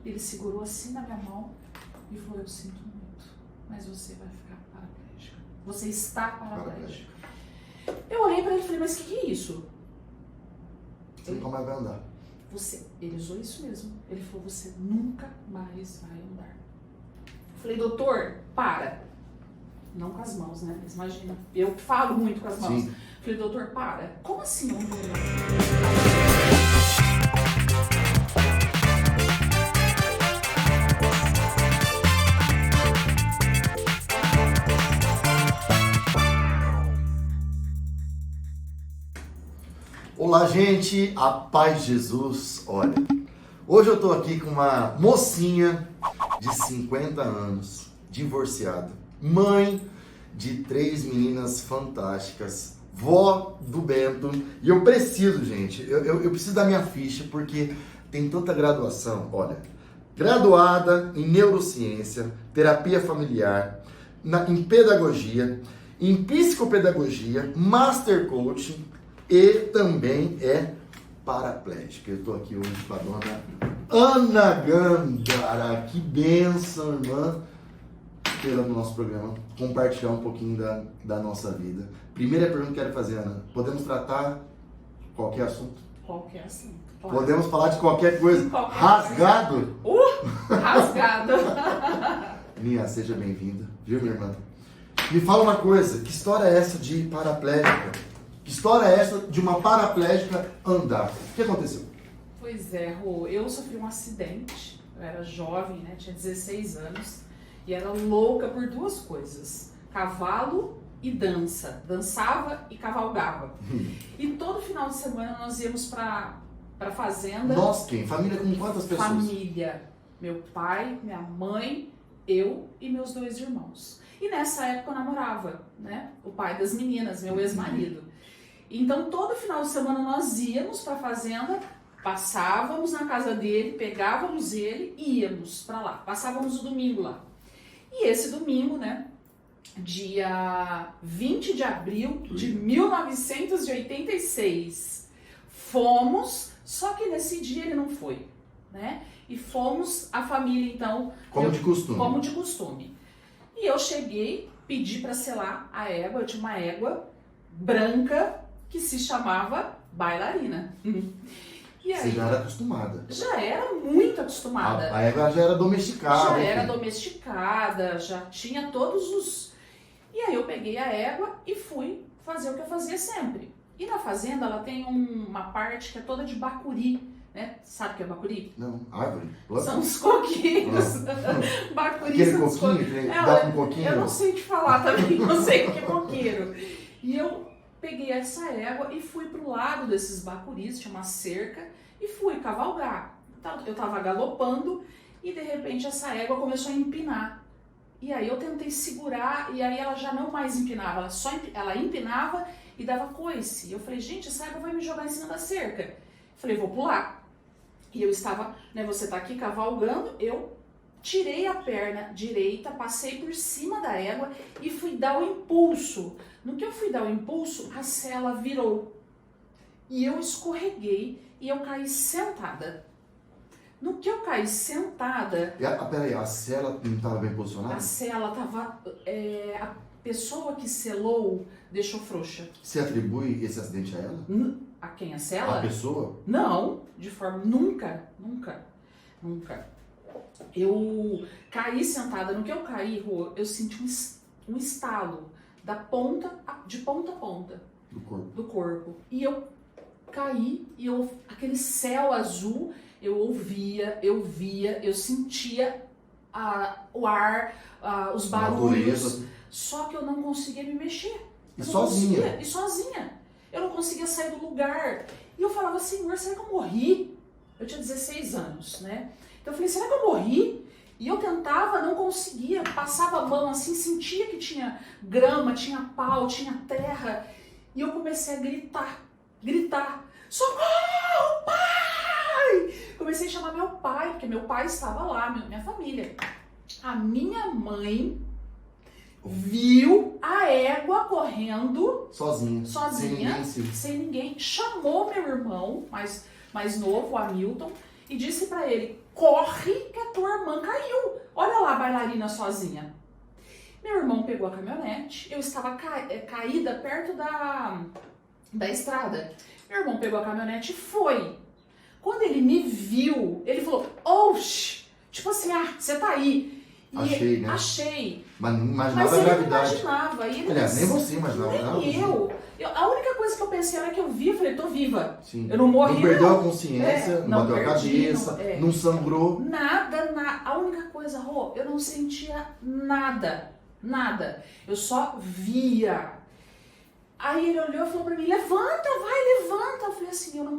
Ele segurou assim na minha mão e falou, eu sinto muito, mas você vai ficar paraplégica. Você está paraplégica. Eu olhei pra ele e falei, mas o que é isso? Você nunca mais vai andar. Ele usou isso mesmo. Ele falou, você nunca mais vai andar. Eu falei, doutor, para. Não com as mãos, né? Mas imagina, eu falo muito com as mãos. Sim. Falei, doutor, para. Como assim não vou andar? Olá, gente, a paz de Jesus. Olha, hoje eu tô aqui com uma mocinha de 50 anos, divorciada, mãe de 3 meninas fantásticas, vó do Bento, e eu preciso, gente, eu preciso da minha ficha porque tem tanta graduação. Olha, graduada em neurociência, terapia familiar, em pedagogia, em psicopedagogia, master coaching, e também é paraplégica. Eu tô aqui hoje com a dona Ana Gandara. Que bênção, irmã, pela no nosso programa, compartilhar um pouquinho da nossa vida. Primeira pergunta que eu quero fazer, Ana. Podemos tratar qualquer assunto? Qualquer assunto. Claro. Podemos falar de qualquer coisa? Qualquer Rasgado? Rasgado. Minha, seja bem-vinda. Viu, minha irmã? Me fala uma coisa. Que história é essa de paraplégica? Que história é essa de uma paraplégica andar? O que aconteceu? Pois é, Rô, eu sofri um acidente, eu era jovem, né, tinha 16 anos, e era louca por 2 coisas, cavalo e dança, dançava e cavalgava. E todo final de semana nós íamos pra fazenda. Nós quem? Família com quantas pessoas? Família, meu pai, minha mãe, eu e meus 2 irmãos. E nessa época eu namorava, né, o pai das meninas, meu ex-marido. Então, todo final de semana nós íamos para a fazenda, passávamos na casa dele, pegávamos ele e íamos para lá. Passávamos o domingo lá. E esse domingo, né, dia 20 de abril de 1986, fomos, só que nesse dia ele não foi, né? E fomos a família, então... Como de costume. Como de costume. E eu cheguei, pedi para selar a égua, eu tinha uma égua branca, que se chamava Bailarina. E aí, você já era acostumada? Já era muito acostumada. A égua já era domesticada. Já era domesticada, já tinha todos os... E aí eu peguei a égua e fui fazer o que eu fazia sempre. E na fazenda ela tem uma parte que é toda de bacuri, né? Sabe o que é bacuri? Não, árvore. Planta. São os coquinhos. Bacuri aquele são os coquinho, coquinhos. dá um coquinho. Eu não sei te falar também, não sei o que é coqueiro. E eu peguei essa égua e fui pro lado desses bacuris, tinha uma cerca, e fui cavalgar. Eu tava galopando e de repente essa égua começou a empinar. E aí eu tentei segurar e aí ela já não mais empinava, ela empinava e dava coice. E eu falei, gente, essa égua vai me jogar em cima da cerca. Falei, vou pular. E eu estava, né, você tá aqui cavalgando, eu tirei a perna direita, passei por cima da égua e fui dar o impulso. No que eu fui dar o impulso, a sela virou. E eu escorreguei e eu caí sentada. No que eu caí sentada... Peraí, a sela não estava bem posicionada? A sela estava... a pessoa que selou deixou frouxa. Você atribui esse acidente a ela? A quem? A sela? A pessoa? Não, de forma... Nunca. Eu caí sentada. No que eu caí, Rô, eu senti um estalo de ponta a ponta do corpo. E eu caí e aquele céu azul, eu ouvia, eu via, eu sentia o ar, os barulhos. Só que eu não conseguia me mexer. E sozinha? Sozinha. Eu não conseguia sair do lugar. E eu falava, Senhor, será que eu morri? Eu tinha 16 anos, né? Então eu falei, será que eu morri? E eu tentava, não conseguia, passava a mão assim, sentia que tinha grama, tinha pau, tinha terra. E eu comecei a gritar, socorro, pai! Comecei a chamar meu pai, porque meu pai estava lá, minha família. A minha mãe viu a égua correndo sozinha, sem ninguém, chamou meu irmão mais novo, o Hamilton, e disse pra ele, corre que a bailarina sozinha. Meu irmão pegou a caminhonete, eu estava caída perto da estrada. Meu irmão pegou a caminhonete e foi. Quando ele me viu, ele falou, oxi, tipo assim, você tá aí. E achei, né? Achei. Mas não imaginava a ele gravidade. Não imaginava. E ele Aliás, nem você imaginava. Nem não. A única coisa que eu pensei era que eu vi, eu falei, tô viva. Sim. Eu não morri, não perdeu a consciência, não bateu a perdi, cabeça, não sangrou. Nada. A única coisa, Rô, eu não sentia nada. Eu só via. Aí ele olhou e falou pra mim, levanta. Eu falei assim, eu não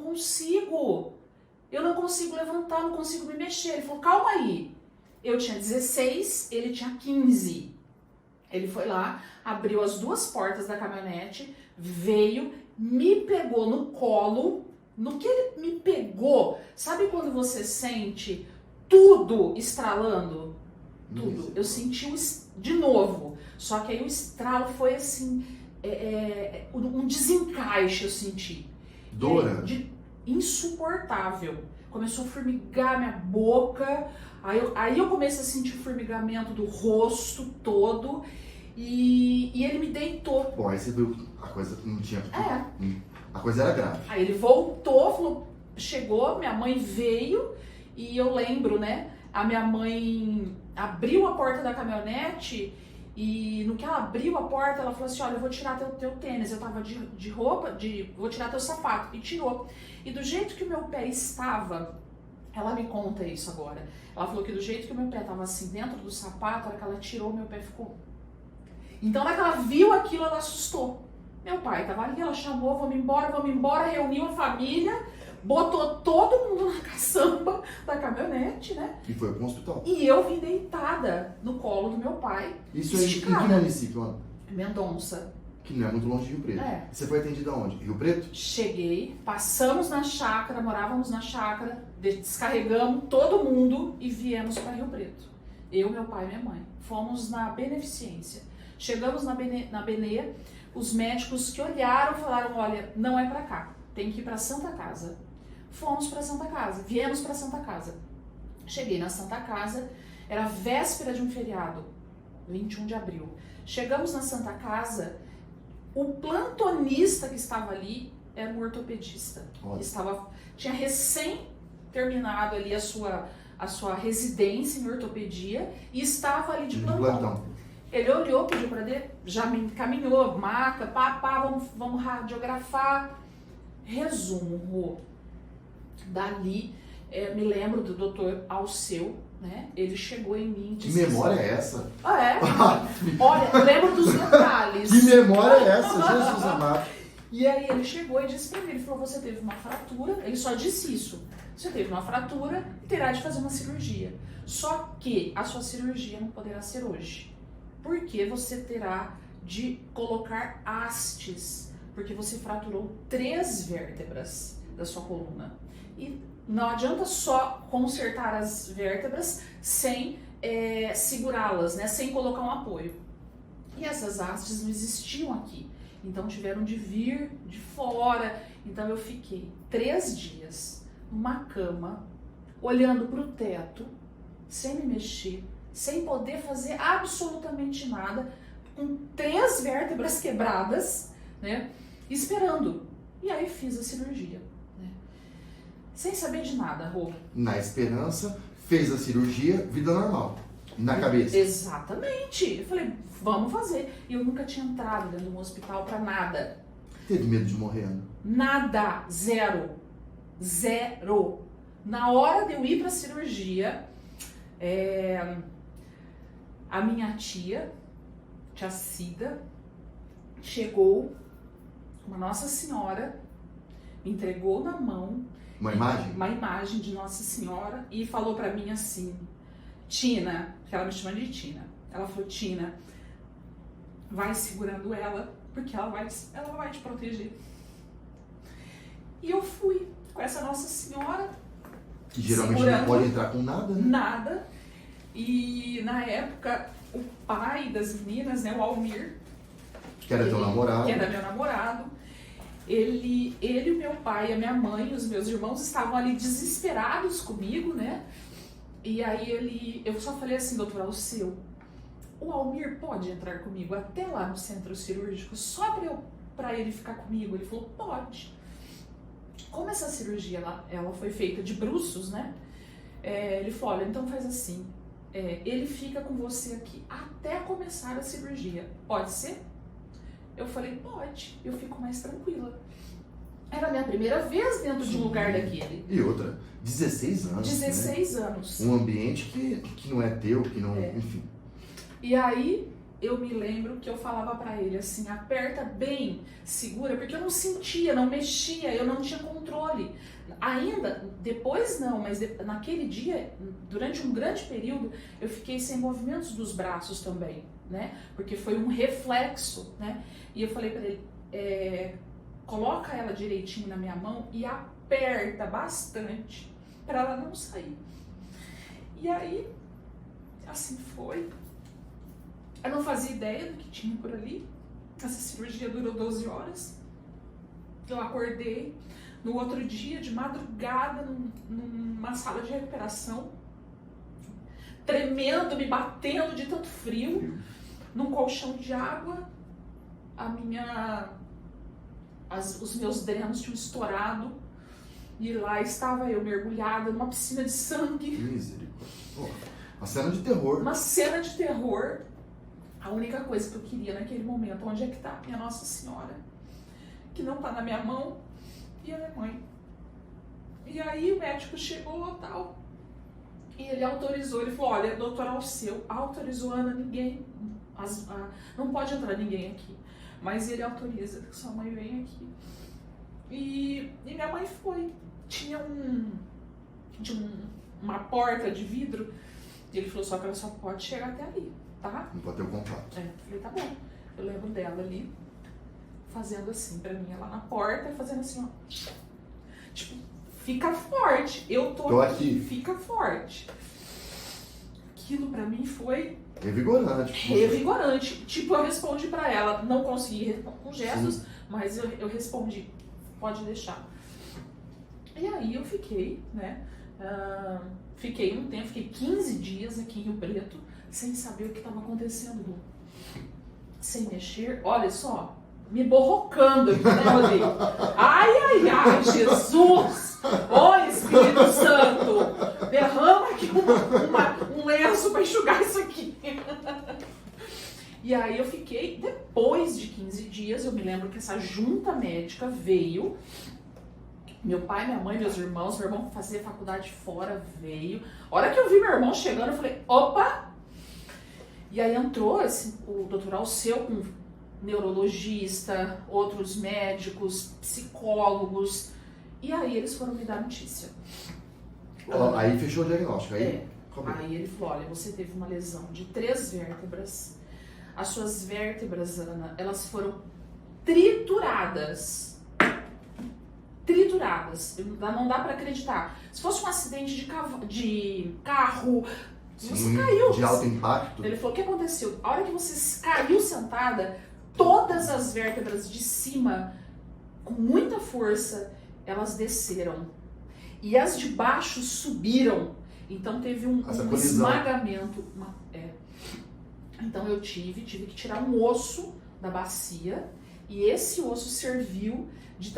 consigo levantar, não consigo me mexer. Ele falou, calma aí. Eu tinha 16, ele tinha 15. Ele foi lá, abriu as duas portas da caminhonete, veio, me pegou no colo. No que ele me pegou, sabe quando você sente tudo estralando? Tudo. Eu senti de novo. Só que aí o estralo foi assim, um desencaixe eu senti. Dora? Insuportável. Começou a formigar minha boca. Aí eu comecei a sentir o formigamento do rosto todo. E ele me deitou. Bom, aí você viu, a coisa não tinha... A coisa era grave. Aí ele voltou, falou, chegou, minha mãe veio. E eu lembro, né? A minha mãe abriu a porta da caminhonete. E no que ela abriu a porta, ela falou assim, olha, eu vou tirar teu tênis. Eu tava de roupa, vou tirar teu sapato. E tirou. E do jeito que o meu pé estava, ela me conta isso agora. Ela falou que do jeito que o meu pé estava assim, dentro do sapato, a hora que ela tirou, meu pé ficou. Então, na hora que ela viu aquilo, ela assustou. Meu pai estava ali, ela chamou, vamos embora, reuniu a família, botou todo mundo na caçamba da caminhonete, né? E foi para um hospital. E eu vim deitada no colo do meu pai. Isso aí, em que município, mano? Mendonça. Que não é muito longe de Rio Preto. Você foi atendida onde? Rio Preto? Cheguei, passamos na chácara, morávamos na chácara, descarregamos todo mundo e viemos para Rio Preto. Eu, meu pai e minha mãe. Fomos na Beneficência. Chegamos na Benê, os médicos que olharam falaram, olha, não é para cá, tem que ir para Santa Casa. Fomos para Santa Casa, viemos para Santa Casa. Cheguei na Santa Casa, era véspera de um feriado, 21 de abril. Chegamos na Santa Casa, o plantonista que estava ali era um ortopedista. Tinha recém terminado ali a sua residência em ortopedia e estava ali de plantão. Ele olhou, pediu para dele, já me encaminhou, maca, vamos radiografar. Resumo, dali, me lembro do doutor Alceu, né? Ele chegou em mim e disse... Que memória é essa? Olha, eu lembro dos detalhes. Que memória é essa, Jesus amado? E aí ele chegou e disse pra mim, ele falou, você teve uma fratura, ele só disse isso. Você teve uma fratura e terá de fazer uma cirurgia. Só que a sua cirurgia não poderá ser hoje. Porque você terá de colocar hastes, porque você fraturou 3 vértebras da sua coluna. E não adianta só consertar as vértebras sem segurá-las, né? Sem colocar um apoio. E essas hastes não existiam aqui. Então tiveram de vir de fora. Então eu fiquei 3 dias numa cama, olhando para o teto, sem me mexer, sem poder fazer absolutamente nada, com 3 vértebras quebradas, né? Esperando. E aí fiz a cirurgia, né? Sem saber de nada, Rô. Na esperança, fez a cirurgia, vida normal. Na cabeça. Exatamente. Eu falei, vamos fazer. E eu nunca tinha entrado dentro de um hospital pra nada. Teve medo de morrer, Ana? Nada. Zero. Na hora de eu ir pra cirurgia, a minha tia Cida, chegou, uma Nossa Senhora, me entregou na mão uma imagem de Nossa Senhora e falou pra mim assim, Tina, que ela me chama de Tina, ela falou, Tina, vai segurando ela, porque ela vai te proteger. E eu fui com essa Nossa Senhora, que geralmente não pode entrar com nada, né? Nada. E na época, o pai das meninas, né, o Almir, que era teu namorado, que era meu namorado, ele, o meu pai, a minha mãe e os meus irmãos estavam ali desesperados comigo, né? E aí eu só falei assim, doutor Alceu, o Almir pode entrar comigo até lá no centro cirúrgico só pra ele ficar comigo? Ele falou, pode. Como essa cirurgia ela foi feita de bruços, né? Ele falou, olha, então faz assim, ele fica com você aqui até começar a cirurgia, pode ser? Eu falei, pode, eu fico mais tranquila. Era a minha primeira vez dentro de um lugar daquele. E outra, 16 anos. 16 anos. Um ambiente que não é teu, que não. Enfim. E aí eu me lembro que eu falava pra ele assim, aperta bem, segura, porque eu não sentia, não mexia, eu não tinha controle. Ainda, depois não, mas naquele dia, durante um grande período, eu fiquei sem movimentos dos braços também, né? Porque foi um reflexo, né? E eu falei pra ele, coloca ela direitinho na minha mão e aperta bastante para ela não sair. E aí, assim foi. Eu não fazia ideia do que tinha por ali. Essa cirurgia durou 12 horas. Eu acordei no outro dia, de madrugada, numa sala de recuperação, tremendo, me batendo de tanto frio, num colchão de água. Os meus drenos tinham estourado e lá estava eu mergulhada numa piscina de sangue. Misericórdia. Uma cena de terror. Uma cena de terror. A única coisa que eu queria naquele momento, onde é que está minha Nossa Senhora? Que não está na minha mão, e a minha mãe. E aí o médico chegou e tal, e ele autorizou, ele falou, olha, doutor Alceu, autorizou, Ana, ninguém, não pode entrar ninguém aqui. Mas ele autoriza que sua mãe venha aqui. E minha mãe foi. Tinha uma porta de vidro. E ele falou, só que ela só pode chegar até ali, tá? Não pode ter o contato. Eu falei, tá bom. Eu lembro dela ali, fazendo assim pra mim, ela na porta, fazendo assim, ó. Tipo, fica forte. Eu tô aqui, fica forte. Aquilo pra mim foi... Revigorante. Tipo, eu respondi pra ela, não consegui responder com gestos, sim, mas eu respondi, pode deixar. E aí eu fiquei, né, fiquei um tempo, fiquei 15 dias aqui em Rio Preto, sem saber o que estava acontecendo, sem mexer, olha só, me borrocando aqui, né, Rodrigo? Ai, Jesus! Ô, Espírito Santo! Derrama aqui um lenço para enxugar isso aqui. E aí eu fiquei, depois de 15 dias, eu me lembro que essa junta médica veio, meu pai, minha mãe, meus irmãos, meu irmão fazia faculdade fora, veio. A hora que eu vi meu irmão chegando, eu falei, opa! E aí entrou o doutor Alceu com neurologista, outros médicos, psicólogos, e aí eles foram me dar notícia. Aí fechou o diagnóstico, aí? Aí ele falou, olha, você teve uma lesão de 3 vértebras, as suas vértebras, Ana, elas foram trituradas. Não dá pra acreditar. Se fosse um acidente de carro, você caiu. De alto impacto. Ele falou, o que aconteceu? A hora que você caiu sentada, todas as vértebras de cima, com muita força, elas desceram. E as de baixo subiram. Então teve um esmagamento. Então eu tive que tirar um osso da bacia. E esse osso serviu de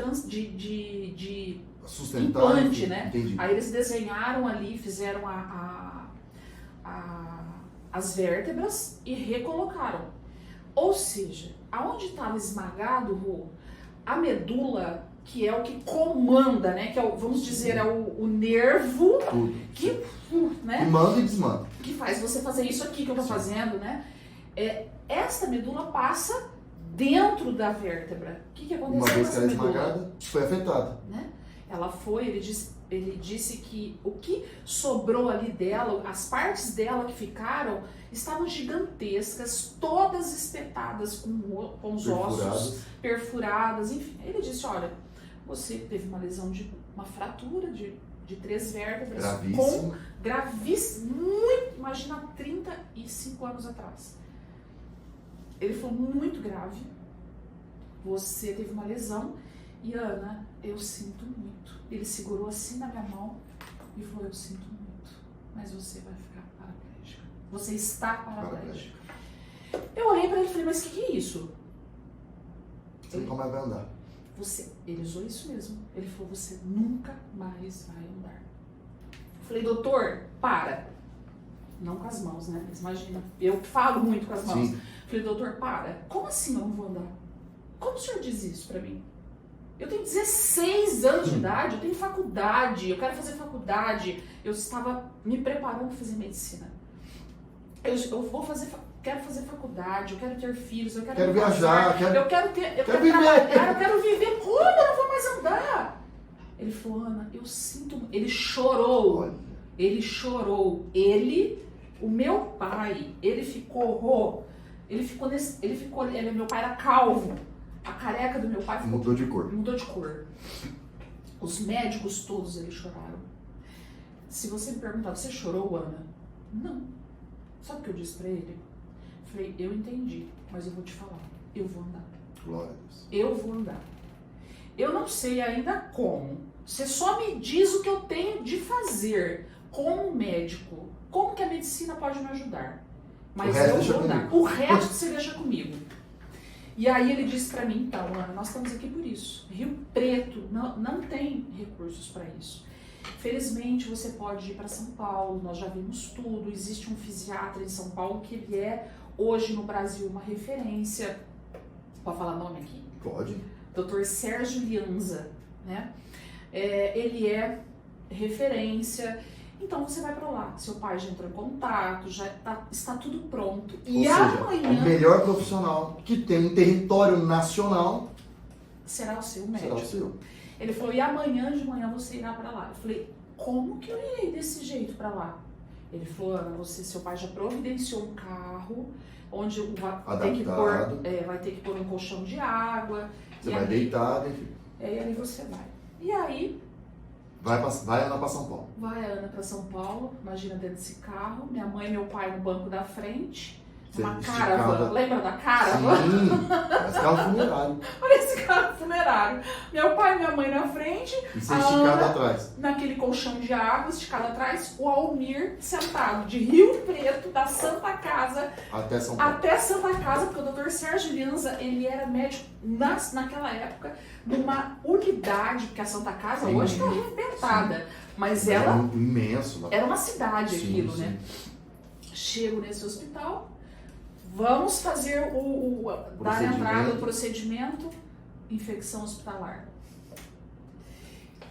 implante, né? Entendi. Aí eles desenharam ali, fizeram as vértebras e recolocaram. Ou seja, aonde estava esmagado, Rô, a medula, que é o que comanda, né? Que é vamos dizer, é o nervo que, né? Que manda e desmanda. Que faz você fazer isso aqui que eu tô fazendo, né? Esta medula passa dentro da vértebra. O que aconteceu? Uma vez que ela é esmagada, foi afetada. Né? Ela foi, ele disse que o que sobrou ali dela, as partes dela que ficaram, estavam gigantescas, todas espetadas com os ossos perfuradas, enfim. Ele disse, olha, você teve uma lesão uma fratura de 3 vértebras. Gravíssimo. Gravíssimo, muito, imagina, 35 anos atrás. Ele falou, muito grave, você teve uma lesão e, Ana, eu sinto muito. Ele segurou assim na minha mão e falou, eu sinto muito, mas você vai ficar paraplégica. Você está paraplégica. Paraplégica. Eu olhei pra ele e falei, mas o que é isso? Você nunca mais vai andar. Ele usou isso mesmo. Ele falou, você nunca mais vai andar. Eu falei, doutor, para. Não com as mãos, né? Mas imagina, eu falo muito com as mãos. Sim. Falei, doutor, para. Como assim eu não vou andar? Como o senhor diz isso pra mim? Eu tenho 16 anos de idade, eu tenho faculdade, eu quero fazer faculdade. Eu estava me preparando para fazer medicina. Eu quero fazer faculdade, eu quero ter filhos, eu quero viajar, eu quero viver. trabalhar, eu quero viver. Como? Eu não vou mais andar. Ele falou, Ana, eu sinto... Ele chorou. Olha. Ele chorou. O meu pai, meu pai era calvo. A careca do meu pai Mudou de cor. Mudou de cor. Os médicos todos, eles choraram. Se você me perguntar, você chorou, Ana? Não. Sabe o que eu disse pra ele? Falei, eu entendi, mas eu vou te falar. Eu vou andar. Glória a Deus. Eu vou andar. Eu não sei ainda como. Você só me diz o que eu tenho de fazer como médico. Como que a medicina pode me ajudar? Mas eu vou andar. O resto você deixa comigo. E aí ele disse pra mim, então, Ana, nós estamos aqui por isso. Rio Preto não tem recursos para isso. Felizmente você pode ir para São Paulo, nós já vimos tudo. Existe um fisiatra em São Paulo que ele é hoje no Brasil uma referência. Pode falar nome aqui? Pode. Dr. Sérgio Lianza, né? Ele é referência. Então você vai para lá. Seu pai já entrou em contato, está tudo pronto. Ou seja, amanhã o melhor profissional que tem um território nacional será o seu médico. será o seu. Ele falou, e amanhã de manhã você irá para lá. Eu falei, como que eu irei desse jeito para lá? Ele falou, Ana, seu pai já providenciou um carro, onde vai ter que pôr um colchão de água. Você vai deitar, enfim. E aí você vai. E aí... Vai Ana para São Paulo. Vai a Ana para São Paulo, imagina dentro desse carro, minha mãe e meu pai no banco da frente. Uma caravana, lembra da caravana? Sim, esse carro funerário. Olha esse carro funerário. Meu pai e minha mãe na frente. E você esticado atrás. Naquele colchão de água, esticado atrás, o Almir sentado de Rio Preto, da Santa Casa. Até São Paulo. Até Santa Casa, porque o Dr. Sérgio Lianza, ele era médico naquela época, numa unidade, porque a Santa Casa hoje está arrebentada. Mas ela... Era imenso. Era uma cidade aquilo, né? Chego nesse hospital... Vamos fazer dar a entrada do procedimento, infecção hospitalar.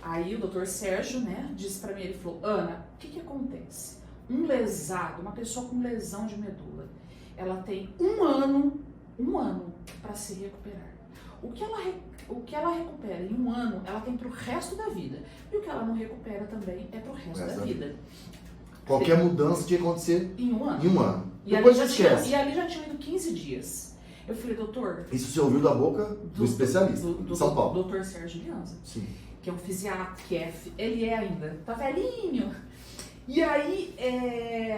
Aí o Dr. Sérgio, né, disse pra mim, ele falou, Ana, o que acontece? Um lesado, uma pessoa com lesão de medula, ela tem um ano para se recuperar. O que ela recupera em um ano, ela tem pro resto da vida. E o que ela não recupera também é pro resto da vida. Qualquer mudança tinha que acontecer em um ano. Em um ano. E ali já tinha ido 15 dias. Eu falei, doutor... Isso você ouviu da boca do especialista, de São Paulo. Dr. Sérgio Lianza. Sim. Que é um fisiatra, ele é ainda, tá velhinho. E aí,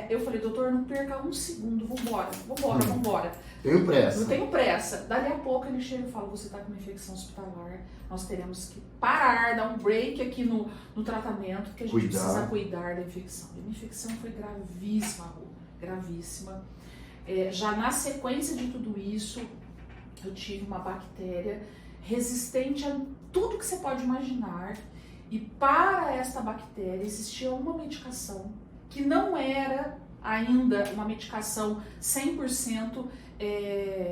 eu falei, doutor, não perca um segundo, vambora. Tenho pressa. Não tenho pressa. Dali a pouco ele chega e fala, você tá com uma infecção hospitalar, nós teremos que parar, dar um break aqui no tratamento, porque a gente precisa cuidar da infecção. E a minha infecção foi gravíssima, Rô, gravíssima. Já na sequência de tudo isso, eu tive uma bactéria resistente a tudo que você pode imaginar. E para esta bactéria existia uma medicação que não era ainda uma medicação 100%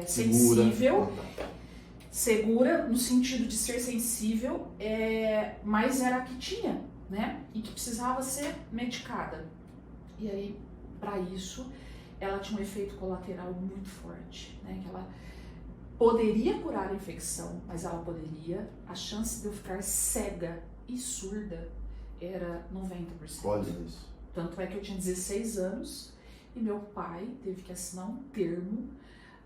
sensível, segura no sentido de ser sensível, mas era a que tinha, né? E que precisava ser medicada. E aí, para isso, ela tinha um efeito colateral muito forte, né? Que ela poderia curar a infecção, mas ela poderia, a chance de eu ficar cega e surda era 90%. Olha isso. Tanto é que eu tinha 16 anos e meu pai teve que assinar um termo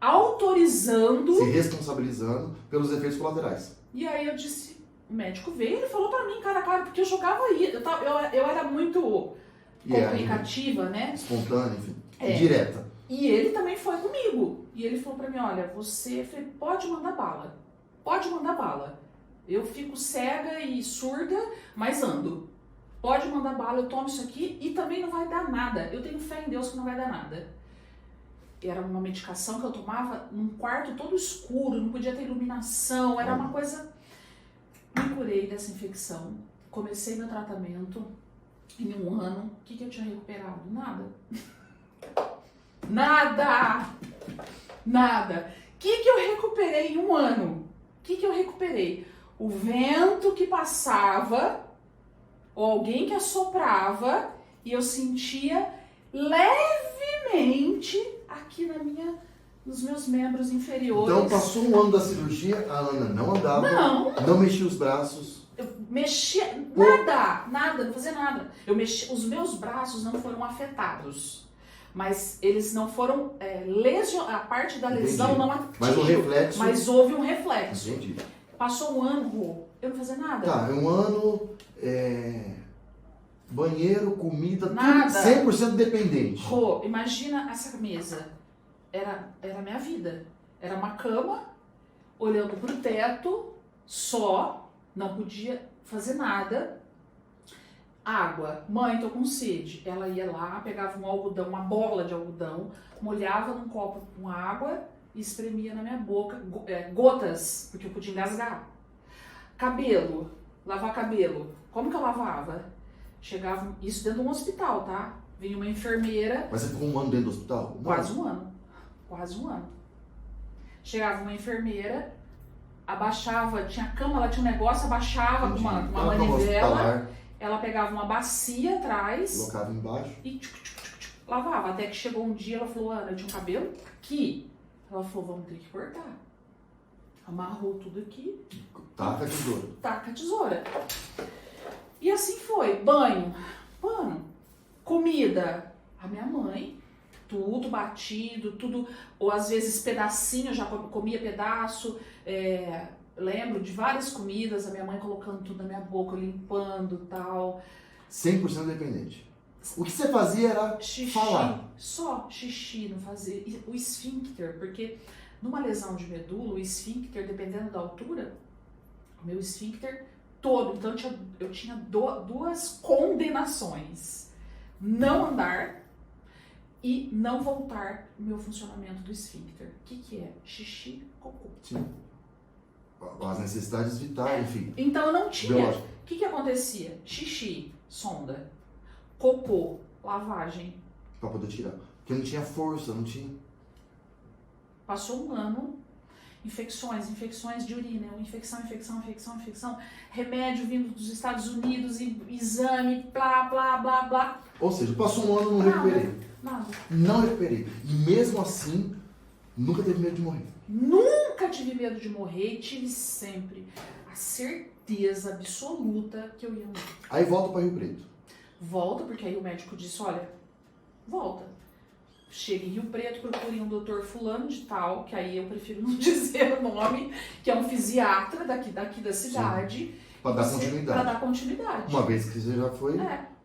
autorizando... Se responsabilizando pelos efeitos colaterais. E aí eu disse, o médico veio e ele falou pra mim, cara a cara, porque eu jogava aí, eu era muito comunicativa, né? Espontânea, enfim, direta. E ele também foi comigo. E ele falou pra mim, olha, você pode mandar bala. Pode mandar bala. Eu fico cega e surda, mas ando. pode mandar bala, eu tomo isso aqui e também não vai dar nada. Eu tenho fé em Deus que não vai dar nada. Era uma medicação que eu tomava num quarto todo escuro, não podia ter iluminação, era uma coisa... Me curei dessa infecção, comecei meu tratamento em 1 ano. O que eu tinha recuperado? Nada. Nada! Nada. O que eu recuperei em 1 ano? O que eu recuperei? O vento que passava, ou alguém que assoprava, e eu sentia levemente aqui nos meus membros inferiores. Então passou 1 ano da cirurgia, a Ana não andava, não mexia os braços. Eu mexia, nada, não fazia nada. Os meus braços não foram afetados, mas eles não foram a parte da lesão. Entendi. Não atingiu. Mas o reflexo. Mas houve um reflexo. Entendi. Passou 1 ano, Rô, eu não fazia nada. Tá, 1 ano, banheiro, comida, nada. Tudo 100% dependente. Rô, imagina essa mesa. Era a minha vida. Era uma cama, olhando pro teto, só, não podia fazer nada. Água. Mãe, tô com sede. Ela ia lá, pegava um algodão, uma bola de algodão, molhava num copo com água e espremia na minha boca, gotas, porque eu podia engasgar. Cabelo, lavar cabelo. Como que eu lavava? Chegava, isso dentro de um hospital, tá? Vinha uma enfermeira. Mas você ficou 1 ano dentro do hospital? Não. Quase 1 ano. Quase 1 ano. Chegava uma enfermeira, abaixava, tinha cama, ela tinha um negócio, abaixava com uma manivela, ela pegava uma bacia atrás, colocava embaixo e lavava. Até que chegou um dia, ela falou, Ana, eu tinha um cabelo aqui. Ela falou, vamos ter que cortar. Amarrou tudo aqui. Taca a tesoura. Taca a tesoura. E assim foi. Banho, pano, comida. A minha mãe, tudo batido, tudo, ou às vezes pedacinho, eu já comia pedaço. Lembro de várias comidas, a minha mãe colocando tudo na minha boca, limpando e tal. 100% dependente. O que você fazia era xixi, falar. Só xixi, não fazia. O esfíncter, porque numa lesão de medula, o esfíncter, dependendo da altura, o meu esfíncter todo, então eu tinha 2 condenações. Não andar e não voltar o meu funcionamento do esfíncter. O que é? Xixi, cocô. Sim. As necessidades vitais, enfim. Então eu não tinha. Biológico. O que acontecia? Xixi, sonda. Cocô, lavagem. Pra poder tirar. Porque não tinha força, não tinha. Passou 1 ano, infecções de urina, infecção. Remédio vindo dos Estados Unidos, exame, blá, blá, blá, blá. Ou seja, passou 1 ano e não recuperei. Nada. Não recuperei. E mesmo assim, nunca teve medo de morrer. Nunca tive medo de morrer e tive sempre a certeza absoluta que eu ia morrer. Aí volta para Rio Preto. Volta, porque aí o médico disse, olha, volta. Chega em Rio Preto, procure um doutor fulano de tal, que aí eu prefiro não dizer o nome, que é um fisiatra daqui da cidade. Para dar continuidade. Para dar continuidade. Uma vez que você já foi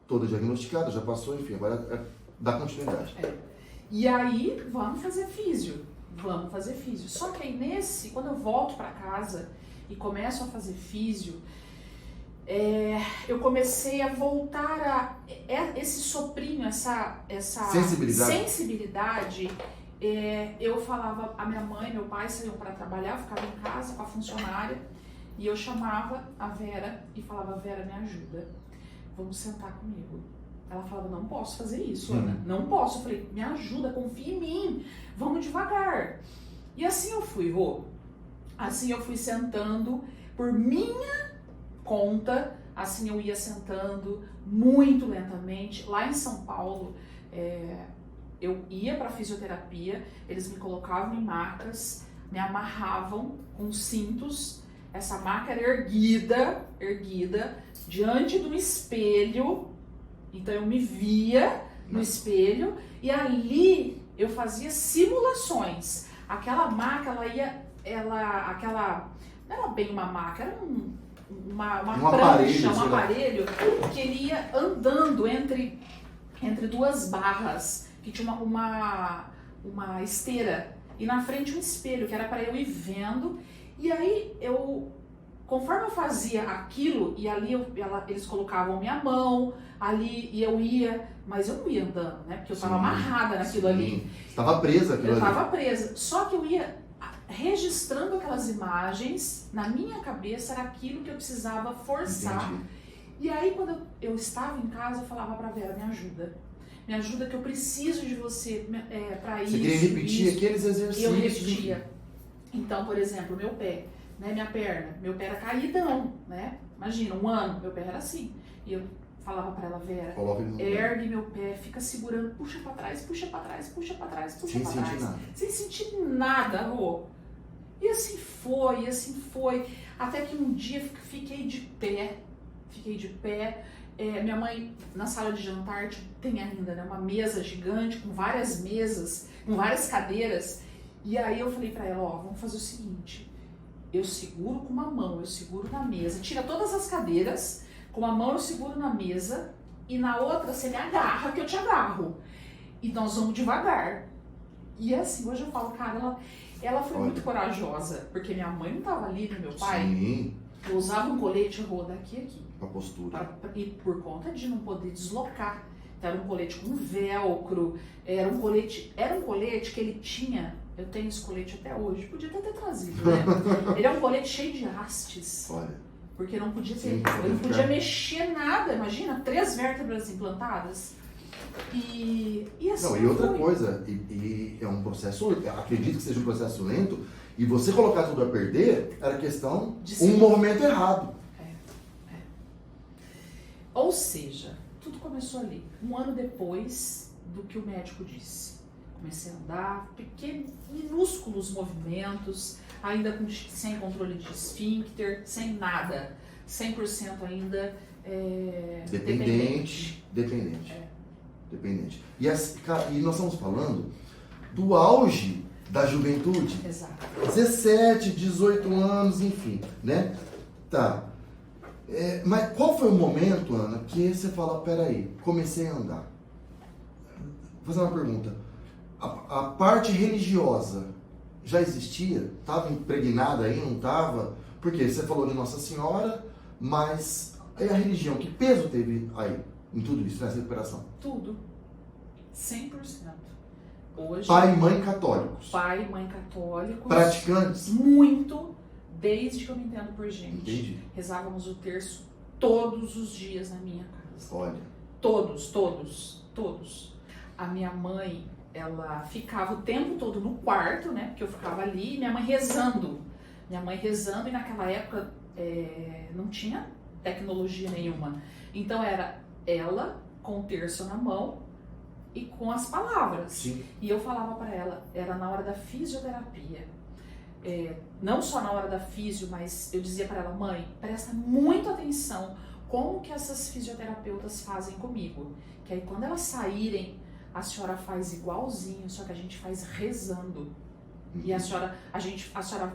toda diagnosticada, já passou, enfim, agora dá continuidade. E aí, vamos fazer físio. Só que aí quando eu volto para casa e começo a fazer físio, eu comecei a voltar esse soprinho, essa sensibilidade. Eu falava, a minha mãe, meu pai saíam para trabalhar, eu ficava em casa com a funcionária e eu chamava a Vera e falava, Vera, me ajuda, vamos sentar comigo. Ela falava, não posso fazer isso, Ana, não posso. Eu falei, me ajuda, confia em mim, vamos devagar. E assim eu fui, Rô. Assim eu fui sentando por minha conta, assim eu ia sentando muito lentamente. Lá em São Paulo, eu ia para fisioterapia, eles me colocavam em macas, me amarravam com cintos. Essa maca era erguida diante de um espelho. Então eu me via no espelho e ali eu fazia simulações. Aquela maca, não era bem uma maca, era uma prancha, um aparelho que ele ia andando entre 2 barras, que tinha uma esteira, e na frente um espelho, que era para eu ir vendo. E aí eu conforme eu fazia aquilo, e ali eles colocavam minha mão, ali e eu ia, mas eu não ia andando, né? Porque eu estava amarrada naquilo ali. Estava presa aquilo ali. Eu estava presa. Só que eu ia registrando aquelas imagens, na minha cabeça era aquilo que eu precisava forçar. Entendi. E aí, quando eu estava em casa, eu falava pra Vera, me ajuda que eu preciso de você para isso. Você queria repetir aqueles exercícios. E eu repetia. Então, por exemplo, meu pé, né, minha perna, meu pé era caidão, né? Imagina, 1 ano, meu pé era assim. E eu falava pra ela, Vera, ergue meu pé, fica segurando, puxa pra trás, puxa pra trás, puxa pra trás, puxa pra trás. Sem sentir nada. Sem sentir nada, Rô. E assim foi. Até que um dia fiquei de pé. Minha mãe, na sala de jantar, tem ainda, né, uma mesa gigante com várias mesas, com várias cadeiras. E aí eu falei pra ela, ó, vamos fazer o seguinte, eu seguro com uma mão, eu seguro na mesa, tira todas as cadeiras, com uma mão eu seguro na mesa e na outra você me agarra que eu te agarro. E nós vamos devagar. E assim, hoje eu falo, cara, ela foi muito corajosa, porque minha mãe não tava ali, né, meu pai? Sim. Eu usava um colete daqui a aqui. A postura. E por conta de não poder deslocar. Então, era um colete com velcro, era um colete que ele tinha, eu tenho esse colete até hoje, podia até ter trazido, né? Ele é um colete cheio de hastes. Olha. Porque não podia Sim, eu não podia mexer nada, imagina, 3 vértebras implantadas. E assim. Não, e outra coisa, e é um processo, acredito que seja um processo lento, e você colocar tudo a perder, era questão de um movimento errado. Ou seja, tudo começou ali, 1 ano depois do que o médico disse. Comecei a andar, minúsculos movimentos, ainda sem controle de esfíncter, sem nada, 100% ainda dependente. E nós estamos falando do auge da juventude. Exato. 17, 18 anos, enfim, né? Tá. Mas qual foi o momento, Ana, que você fala, peraí, comecei a andar? Vou fazer uma pergunta. A parte religiosa já existia? Estava impregnada aí, não estava? Porque você falou de Nossa Senhora, mas a religião, que peso teve aí em tudo isso, nessa recuperação? Tudo. 100%. Hoje, Pai e mãe católicos. Pai e mãe católicos. Praticantes? Muito, desde que eu me entendo por gente. Entendi. Rezávamos o terço todos os dias na minha casa. Olha. Todos. A minha mãe, ela ficava o tempo todo no quarto, né? Porque eu ficava ali, e minha mãe rezando. E naquela época não tinha tecnologia nenhuma. Então era ela com o terço na mão e com as palavras. Sim. E eu falava para ela, era na hora da fisioterapia. Não só na hora da fisio, mas eu dizia para ela, mãe, presta muita atenção como que essas fisioterapeutas fazem comigo. Que aí quando elas saírem, a senhora faz igualzinho, só que a gente faz rezando. E a senhora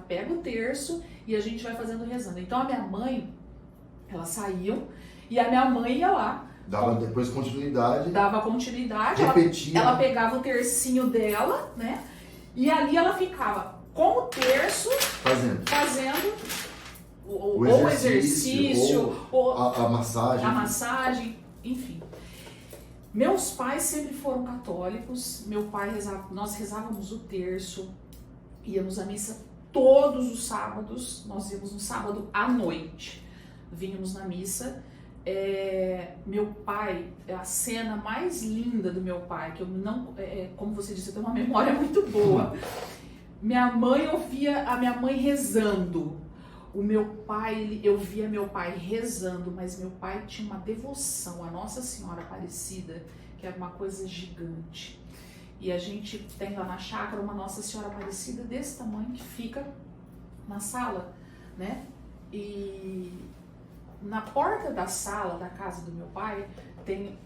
pega o terço e a gente vai fazendo rezando. Então a minha mãe, elas saíam e a minha mãe ia lá. Dava depois continuidade. Repetia. Ela pegava o tercinho dela, né? E ali ela ficava com o terço fazendo o exercício, ou a massagem. Enfim. Meus pais sempre foram católicos. Meu pai nós rezávamos o terço, íamos à missa todos os sábados. Nós íamos no sábado à noite, vínhamos na missa. Meu pai, a cena mais linda do meu pai, que eu não, como você disse, eu tenho uma memória muito boa. Eu via a minha mãe rezando. Eu via meu pai rezando, mas meu pai tinha uma devoção à Nossa Senhora Aparecida, que era uma coisa gigante. E a gente tem lá na chácara uma Nossa Senhora Aparecida desse tamanho que fica na sala, né? E na porta da sala da casa do meu pai tem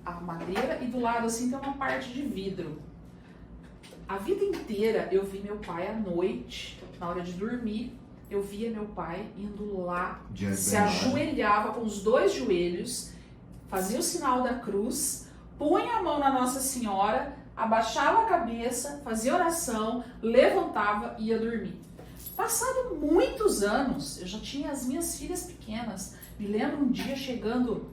a madeira e do lado assim tem uma parte de vidro. A vida inteira eu vi meu pai à noite, na hora de dormir, eu via meu pai indo lá, se ajoelhava com os 2 joelhos, fazia o sinal da cruz, punha a mão na Nossa Senhora, abaixava a cabeça, fazia oração, levantava e ia dormir. Passado muitos anos, eu já tinha as minhas filhas pequenas. Me lembro um dia chegando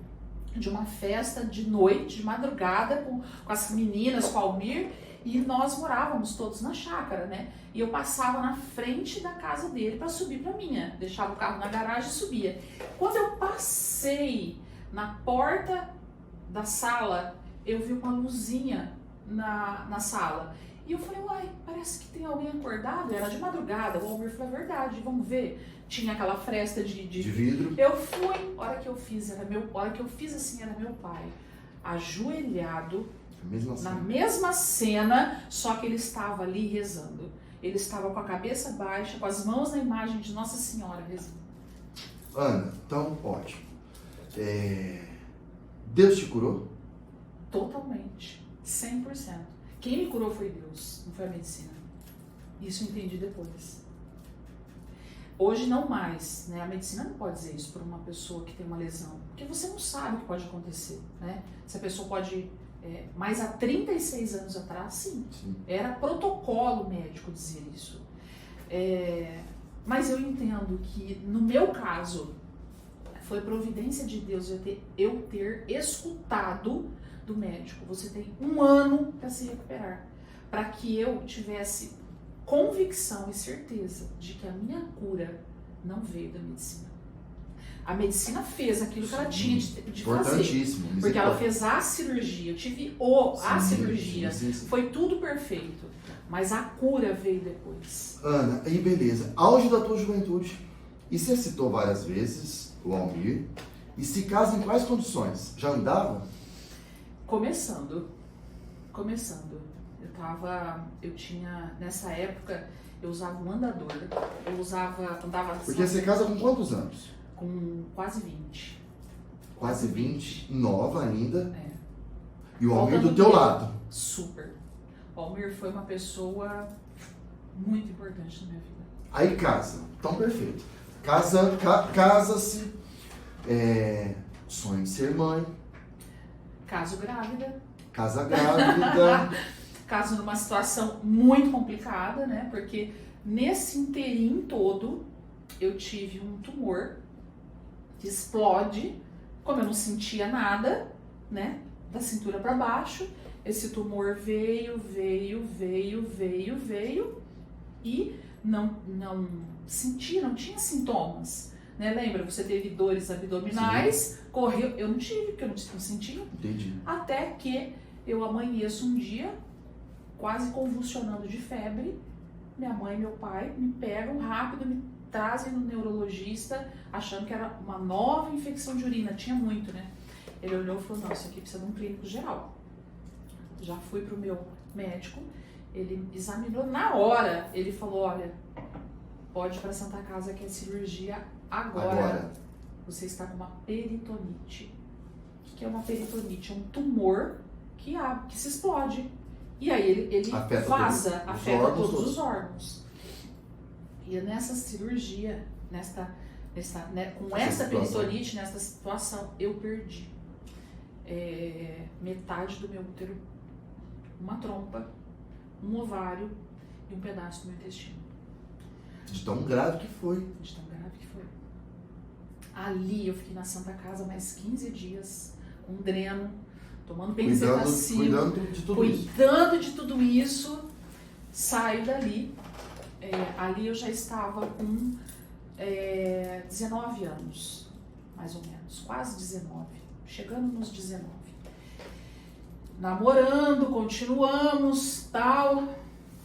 de uma festa de noite, de madrugada, com as meninas, com a Almir, e nós morávamos todos na chácara, né? E eu passava na frente da casa dele para subir para minha. Deixava o carro na garagem e subia. Quando eu passei na porta da sala, eu vi uma luzinha na sala. E eu falei, uai, parece que tem alguém acordado. Era de madrugada. O Almir falou, é verdade, vamos ver. Tinha aquela fresta de vidro. Eu fui, a hora que eu fiz assim, era meu pai, ajoelhado, na mesma cena, só que ele estava ali rezando. Ele estava com a cabeça baixa, com as mãos na imagem de Nossa Senhora rezando. Ana, então, ótimo. Deus te curou? Totalmente, 100%. Quem me curou foi Deus, não foi a medicina. Isso eu entendi depois. Hoje não mais, né? A medicina não pode dizer isso para uma pessoa que tem uma lesão, porque você não sabe o que pode acontecer, né? Se a pessoa pode... mas há 36 anos atrás, sim. Era protocolo médico dizer isso. Mas eu entendo que, no meu caso, foi providência de Deus eu ter escutado do médico. Você tem 1 ano para se recuperar. Para que eu tivesse convicção e certeza de que a minha cura não veio da medicina. A medicina fez aquilo que ela tinha de fazer. Porque ela fez a cirurgia. Eu tive a cirurgia. Sim. Foi tudo perfeito. Mas a cura veio depois. Ana, e beleza. Auge da tua juventude. E você citou várias vezes o Almir. E se casa em quais condições? Já andava? Começando. Nessa época, eu usava um andador. Andava... Porque você casa com quantos anos? Com quase 20. Quase 20? Nova ainda? E o Faltando Almir do teu lado? Super. O Almir foi uma pessoa muito importante na minha vida. Aí casa. Então, perfeito. Casa-se. Sonho de ser mãe. Caso grávida. Casa grávida. Caso numa situação muito complicada, né? Porque nesse inteirinho todo, eu tive um tumor que explode, como eu não sentia nada, né? Da cintura para baixo, esse tumor veio e não sentia, não tinha sintomas, né? Lembra, você teve dores abdominais, sim. Correu, eu não tive, porque eu não sentia. Entendi. Até que eu amanheço um dia, quase convulsionando de febre, minha mãe e meu pai me pegam rápido, me trazem no neurologista, achando que era uma nova infecção de urina, tinha muito, né? Ele olhou e falou, não, isso aqui precisa de um clínico geral. Já fui pro meu médico, ele examinou na hora, ele falou, olha, pode ir pra Santa Casa que é cirurgia agora. Você está com uma peritonite. O que é uma peritonite? É um tumor que se explode. E aí ele afeta todos os órgãos. E nessa cirurgia, com essa peritonite, nessa situação, eu perdi metade do meu útero, uma trompa, um ovário e um pedaço do meu intestino. De tão grave que foi. Ali eu fiquei na Santa Casa mais 15 dias, com dreno, tomando benzetacil, cuidando de tudo isso. Saio dali. Ali eu já estava com 19 anos, mais ou menos, quase 19, chegando nos 19. Namorando, continuamos, tal.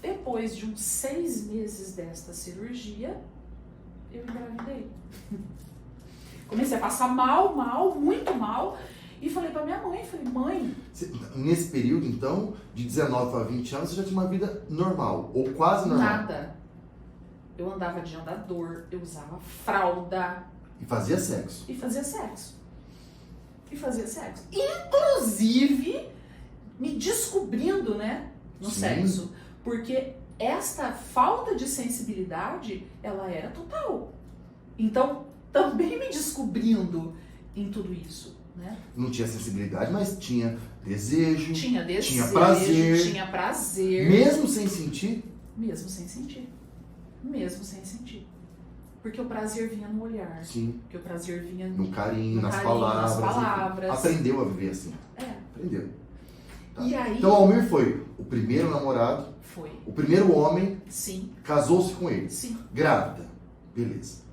Depois de uns 6 meses desta cirurgia, eu engravidei. Comecei a passar mal, muito mal. E falei pra minha mãe, mãe... Nesse período, então, de 19 a 20 anos, você já tinha uma vida normal, ou quase normal? Nada. Eu andava de andador, eu usava fralda. E fazia sexo? E fazia sexo. Inclusive, me descobrindo, né, no Sim. sexo. Porque esta falta de sensibilidade, ela era total. Então, também me descobrindo em tudo isso. Né? Não tinha sensibilidade, mas tinha desejo. Tinha prazer. Tinha prazer. Mesmo sem sentir? Mesmo sem sentir. mesmo sem sentir. Porque o prazer vinha no olhar. Sim. Porque o prazer vinha No carinho, nas carinho, palavras. nas palavras. Aprendeu a viver assim. É. Aprendeu. Tá. E aí... Então, Almir foi o primeiro namorado, Foi. o primeiro homem, Sim. casou-se com ele. Sim. Grávida. Beleza.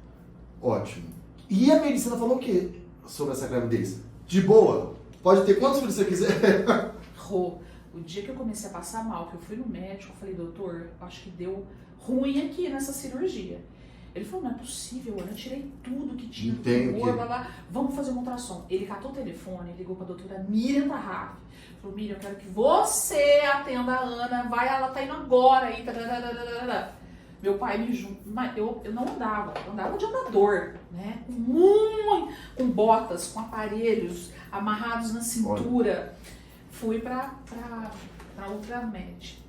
Ótimo. E a medicina falou o quê sobre essa gravidez? De boa. Pode ter quantos filhos você quiser. Rô, o dia que eu comecei a passar mal, que eu fui no médico, eu falei, doutor, acho que deu ruim aqui nessa cirurgia. Ele falou, não é possível, Ana, eu tirei tudo que tinha no tumor, blá, blá, vamos fazer uma ultrassom. Ele catou o telefone, ligou pra doutora Miriam Tarraf. Falou, Miriam, eu quero que você atenda a Ana, ela tá indo agora aí. Meu pai me juntou, eu não andava, eu andava de andador, né? Com botas, com aparelhos amarrados na cintura. Olha. Fui pra Ultramed.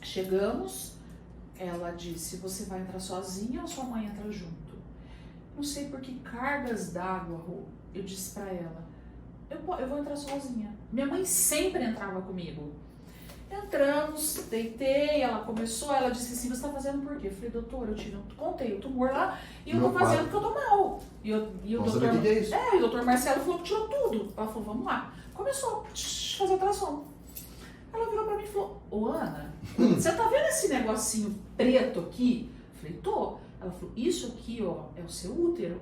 Chegamos, ela disse, você vai entrar sozinha ou sua mãe entra junto? Não sei por que cargas d'água, Rô. Eu disse pra ela, eu vou entrar sozinha. Minha mãe sempre entrava comigo. Entramos, deitei, ela começou, ela disse assim, você tá fazendo por quê? Eu falei, doutor, contei o tumor lá e eu tô fazendo porque eu tô mal. E o doutor, que é isso? e o doutor Marcelo falou que tirou tudo. Ela falou, vamos lá. Começou a fazer ultrassom. Ela virou pra mim e falou, ô Ana, você tá vendo esse negocinho preto aqui? Eu falei, tô. Ela falou, isso aqui, ó, é o seu útero.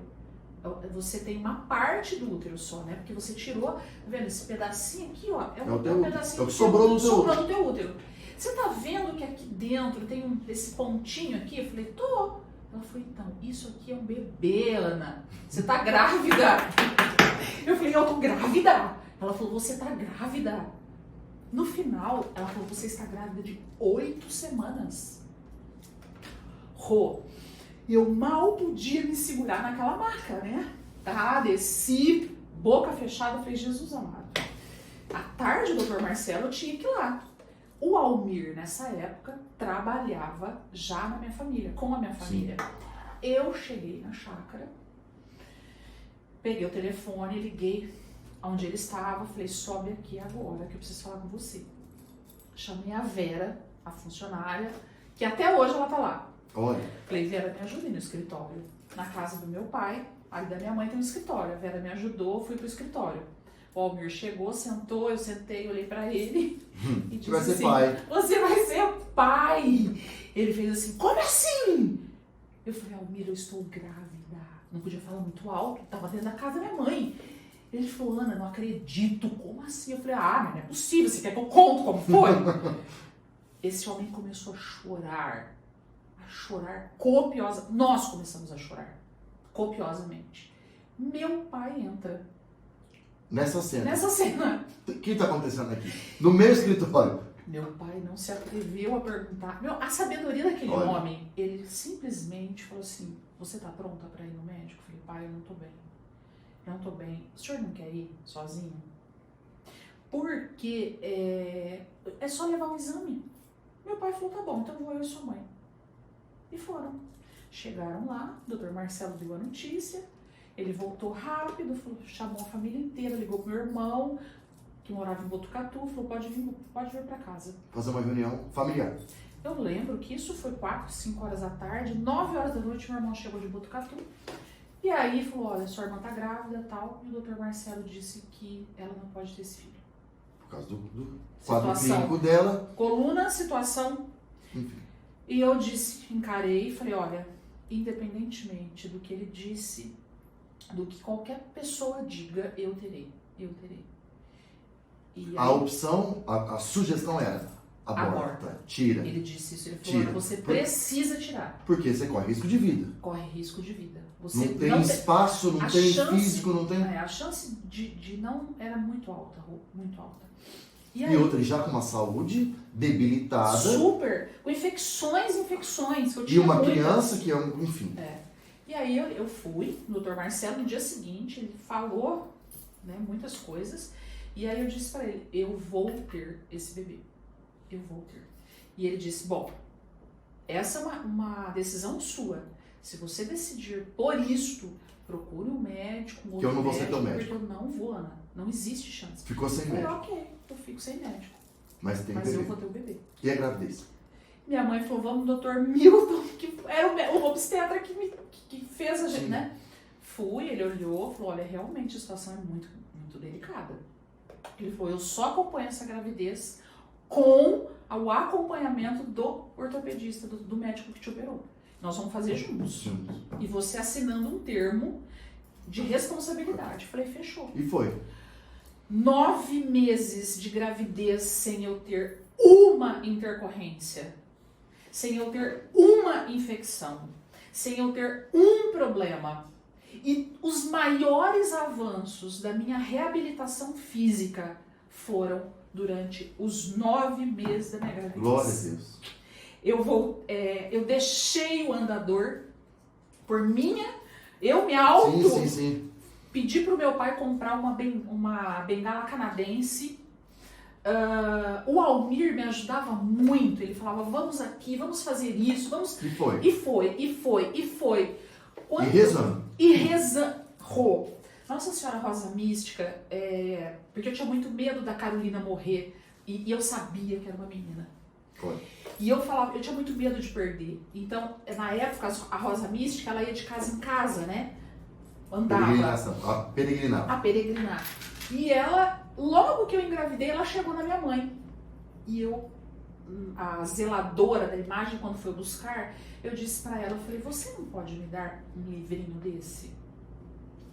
Você tem uma parte do útero só, né? Porque você tirou, tá vendo? Esse pedacinho aqui, ó, é um pedacinho é o que sobrou do teu útero. Você tá vendo que aqui dentro tem esse pontinho aqui? Eu falei, tô. Ela falou, então, isso aqui é um bebê, Ana. Você tá grávida. Eu falei, eu tô grávida. Ela falou, você tá grávida. No final, ela falou, você está grávida de 8 semanas. Rô, eu mal podia me segurar naquela marca, né? Tá, desci, boca fechada, falei, Jesus amado. À tarde, o doutor Marcelo tinha que ir lá. O Almir, nessa época, trabalhava já na minha família, com a minha família. Sim. Eu cheguei na chácara, peguei o telefone, liguei onde ele estava, falei, sobe aqui agora que eu preciso falar com você. Chamei a Vera, a funcionária, que até hoje ela tá lá. Olha. Falei, Vera, me ajude no escritório. Na casa do meu pai, aí da minha mãe tem um escritório. A Vera me ajudou, fui pro escritório. O Almir chegou, sentou, eu sentei, olhei pra ele e disse vai ser assim, pai. Você vai ser pai. Ele fez assim, como assim? Eu falei, Almir, eu estou grávida. Não podia falar muito alto, tava dentro da casa da minha mãe. Ele falou, Ana, não acredito, como assim? Eu falei, mas não é possível, você quer que eu conte como foi? Esse homem começou a chorar copiosamente. Nós começamos a chorar copiosamente. Meu pai entra. Nessa cena. O que está acontecendo aqui? No meu escritório. Meu pai não se atreveu a perguntar. A sabedoria daquele homem, ele simplesmente falou assim, você tá pronta para ir no médico? Eu falei, pai, eu não tô bem. Não tô bem. O senhor não quer ir sozinho? Porque é só levar um exame. Meu pai falou, tá bom, então vou eu e sua mãe. E foram. Chegaram lá, o doutor Marcelo deu a notícia, ele voltou rápido, chamou a família inteira, ligou pro meu irmão, que morava em Botucatu, falou, pode vir pra casa. Fazer uma reunião familiar. Eu lembro que isso foi 4, 5 horas da tarde, 9 horas da noite, meu irmão chegou de Botucatu. E aí falou, olha, sua irmã tá grávida e tal, e o doutor Marcelo disse que ela não pode ter esse filho. Por causa do quadro clínico dela. Coluna, situação. Enfim. E eu encarei e falei, olha, independentemente do que ele disse, do que qualquer pessoa diga, eu terei. E aí, a opção, a sugestão era, aborta, tira. Ele disse isso, ele falou, você precisa tirar. Porque você corre risco de vida. Corre risco de vida. Você não tem espaço, não tem físico, não tem... A chance de não era muito alta, muito alta. E outra, já com uma saúde debilitada. Super! Com infecções que eu tinha. E uma criança que é enfim. E aí eu fui no doutor Marcelo no dia seguinte, ele falou, né, muitas coisas. E aí eu disse pra ele, eu vou ter esse bebê. Eu vou ter. E ele disse, bom, essa é uma decisão sua. Se você decidir por isto, procure um médico, que eu não vou ser teu médico. Porque eu não vou, Ana. Não existe chance. Ficou sem médico. Ok, eu fico sem médico. Mas tem Mas bebê. eu vou ter o bebê. E a gravidez? Minha mãe falou, vamos no Dr. Milton, que era o obstetra que fez a gente, né? Fui, ele olhou, falou, olha, realmente a situação é muito, muito delicada. Ele falou, eu só acompanho essa gravidez com o acompanhamento do ortopedista, do médico que te operou. Nós vamos fazer juntos. E você assinando um termo de responsabilidade. Falei, fechou. E foi. 9 meses de gravidez sem eu ter uma intercorrência, sem eu ter uma infecção, sem eu ter um problema. E os maiores avanços da minha reabilitação física foram durante os 9 meses da minha gravidez. Glória a Deus. Eu deixei o andador por eu me auto pedi pro meu pai comprar uma bengala canadense. O Almir me ajudava muito, ele falava, vamos aqui, vamos fazer isso, vamos... E foi. E foi. E rezando. E rezando. Nossa Senhora Rosa Mística, porque eu tinha muito medo da Carolina morrer, e eu sabia que era uma menina. Foi. E eu falava, eu tinha muito medo de perder. Então, na época, a Rosa Mística, ela ia de casa em casa, né? Andava. A peregrinar. E ela, logo que eu engravidei, ela chegou na minha mãe. E a zeladora da imagem, quando foi buscar, eu disse pra ela, eu falei, você não pode me dar um livrinho desse?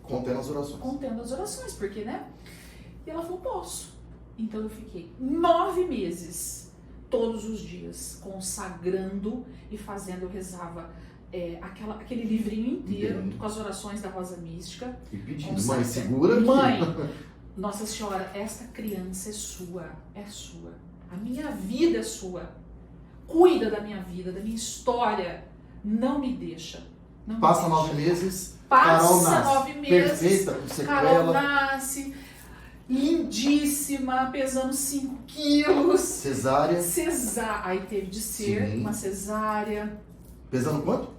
Contendo as orações. Contendo as orações, porque, né? E ela falou, posso. Então eu fiquei 9 meses, todos os dias, consagrando e fazendo, eu rezava aquele livrinho inteiro com as orações da Rosa Mística. E pedindo, mãe, segura aqui. Mãe, Nossa Senhora, esta criança é sua. A minha vida é sua. Cuida da minha vida, da minha história. Não me deixa. Passa 9 meses, Passa Carol nasce. 9 meses. Perfeita, com sequela. Carol nasce, lindíssima, pesando 5 quilos. Cesárea. Aí teve de ser uma cesárea. Pesando quanto?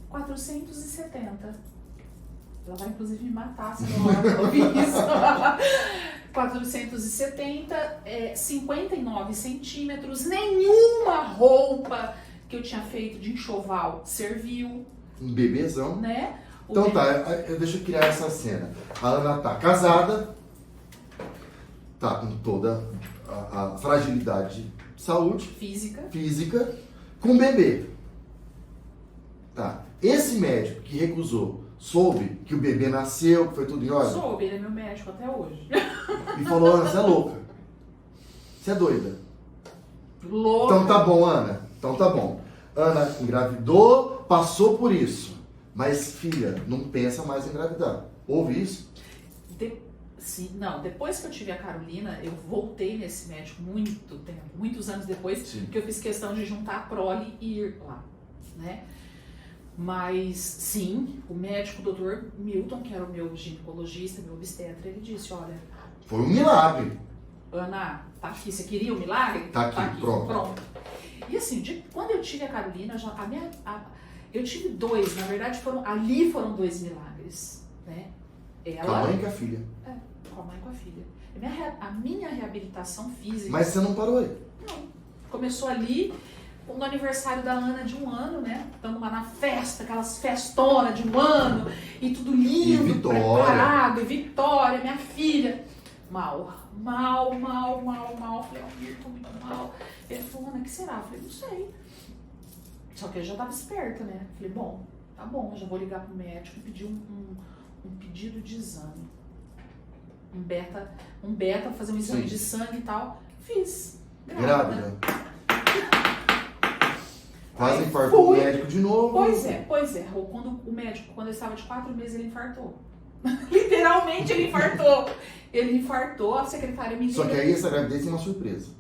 470. Ela vai inclusive me matar se não ouvir isso. 470, 59 centímetros, nenhuma roupa que eu tinha feito de enxoval serviu. Um bebezão. Né? Então deixa eu criar essa cena. A Ana tá casada, tá com toda a fragilidade de saúde. Física, com bebê. Tá. Esse médico que recusou, soube que o bebê nasceu, que foi tudo em ordem? Soube, ele é meu médico até hoje. E falou, Ana, você é louca. Você é doida. Louca. Então tá bom, Ana. Então tá bom. Ana engravidou, passou por isso. Mas, filha, não pensa mais em engravidar. Ouve isso? Depois que eu tive a Carolina, eu voltei nesse médico muito tempo, muitos anos depois, que eu fiz questão de juntar a prole e ir lá, né? Mas, sim, o médico, o Dr. Milton, que era o meu ginecologista, meu obstetra, ele disse, olha... Foi um milagre. Ana, tá aqui, você queria o milagre? Tá aqui, pronto. E assim, quando eu tive a Carolina, eu tive 2, na verdade foram 2 milagres, né? Com a mãe e com a filha. Com a mãe e com a filha. A minha reabilitação física... Mas você não parou aí? Não. Começou ali, no aniversário da Ana de 1 ano, né? Estamos lá na festa, aquelas festonas de 1 ano, e tudo lindo, e Vitória. Preparado, e Vitória, minha filha. Mal. Falei, tô muito mal. Ele falou, Ana, o que será? Eu falei, não sei. Só que eu já tava esperta, né? Falei, bom, tá bom, eu já vou ligar pro médico e pedir um pedido de exame. Um beta, fazer um exame de sangue e tal. Fiz. Grávida. Quase infartou o médico de novo. Pois é. Quando eu estava de 4 meses, ele infartou. Literalmente ele infartou. A secretária me liga. Só que aí essa gravidez tem uma surpresa.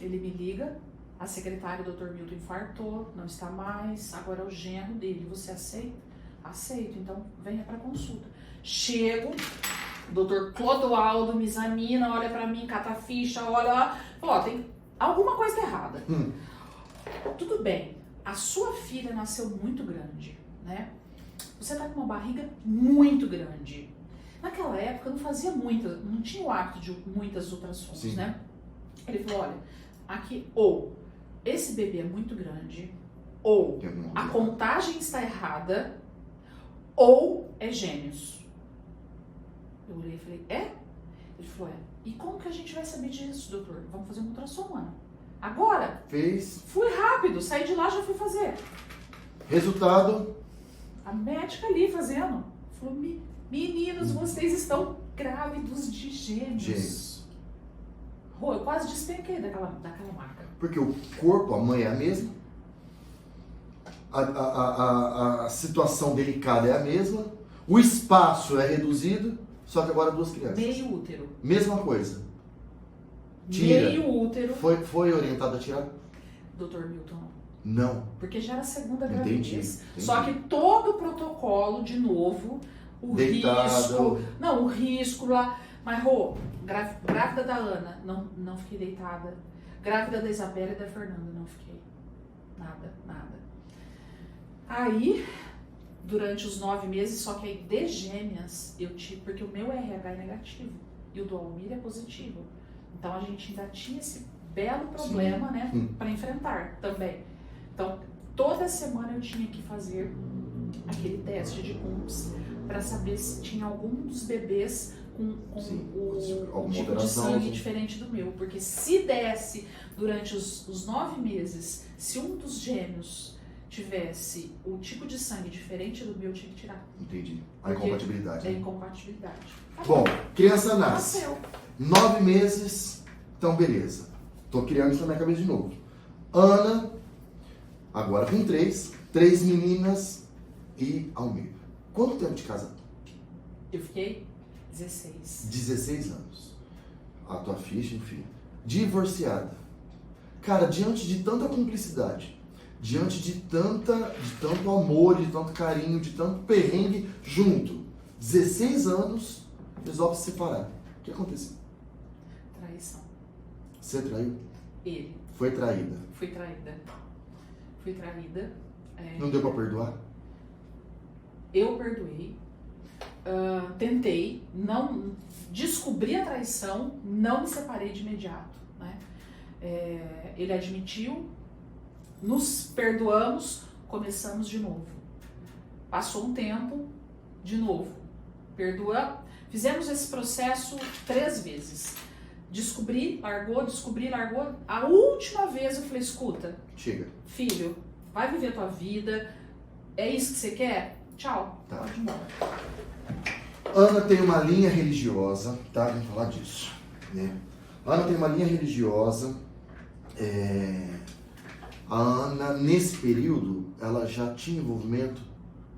Ele me liga, a secretária, o Dr. Milton, infartou, não está mais, agora é o genro dele. Você aceita? Aceito, então venha para consulta. Chego, o Dr. Clodoaldo me examina, olha para mim, cata a ficha, olha, falou, tem alguma coisa errada. Tudo bem, a sua filha nasceu muito grande, né? Você tá com uma barriga muito grande. Naquela época não tinha o hábito de muitas ultrassons, né? Ele falou, olha, aqui, ou esse bebê é muito grande, ou a contagem está errada, ou é gêmeos. Eu olhei e falei, é? Ele falou, é. E como que a gente vai saber disso, doutor? Vamos fazer um ultrassom, Ana. Agora? Fez. Fui rápido, saí de lá, já fui fazer. Resultado? A médica ali fazendo. Falou, meninos, vocês estão grávidos de gêmeos. Gêmeos. Rô, eu quase despenquei daquela marca. Porque o corpo, a mãe é a mesma, a situação delicada é a mesma, o espaço é reduzido, só que agora 2 crianças. Meio útero. Mesma coisa. Tira. Meio útero. Foi orientado a tirar? Doutor Milton, Não. porque já era a segunda Entendi. gravidez. Só que todo o protocolo, de novo, o risco. Não, o risco lá. Mas, Rô, grávida da Ana, não fiquei deitada. Grávida da Isabela e da Fernanda, não fiquei. Nada. Aí, durante os 9 meses, só que aí de gêmeas, eu tive, porque o meu RH é negativo e o do Almir é positivo. Então a gente ainda tinha esse belo problema, né, para enfrentar também. Então, toda semana eu tinha que fazer aquele teste de CUMPS para saber se tinha algum dos bebês com o tipo de sangue diferente do meu. Porque se desse durante os 9 meses, se um dos gêmeos tivesse o tipo de sangue diferente do meu, eu tinha que tirar. Entendi. A incompatibilidade. É incompatibilidade. Bom, criança nasce. Nasceu. 9 meses, então beleza. Tô criando isso na minha cabeça de novo. Ana, agora com 3 meninas e Almir. Quanto tempo de casado? Eu fiquei 16. 16 anos. A tua ficha, enfim. Divorciada. Cara, diante de tanta cumplicidade, diante de tanto amor, de tanto carinho, de tanto perrengue junto, 16 anos, resolve se separar. O que aconteceu? Traição. Você traiu? Ele. Foi traída. Fui traída. Não deu pra perdoar? Eu perdoei. Tentei. Não descobri a traição. Não me separei de imediato. Né? Ele admitiu. Nos perdoamos. Começamos de novo. Passou um tempo. De novo. Perdoamos. Fizemos esse processo 3 vezes. Descobri, largou. A última vez eu falei, escuta, chega. Filho, vai viver a tua vida. É isso que você quer? Tchau. Tá. Pode ir embora. Ana tem uma linha religiosa, tá? Vamos falar disso. Né? Ana tem uma linha religiosa. A Ana, nesse período, ela já tinha envolvimento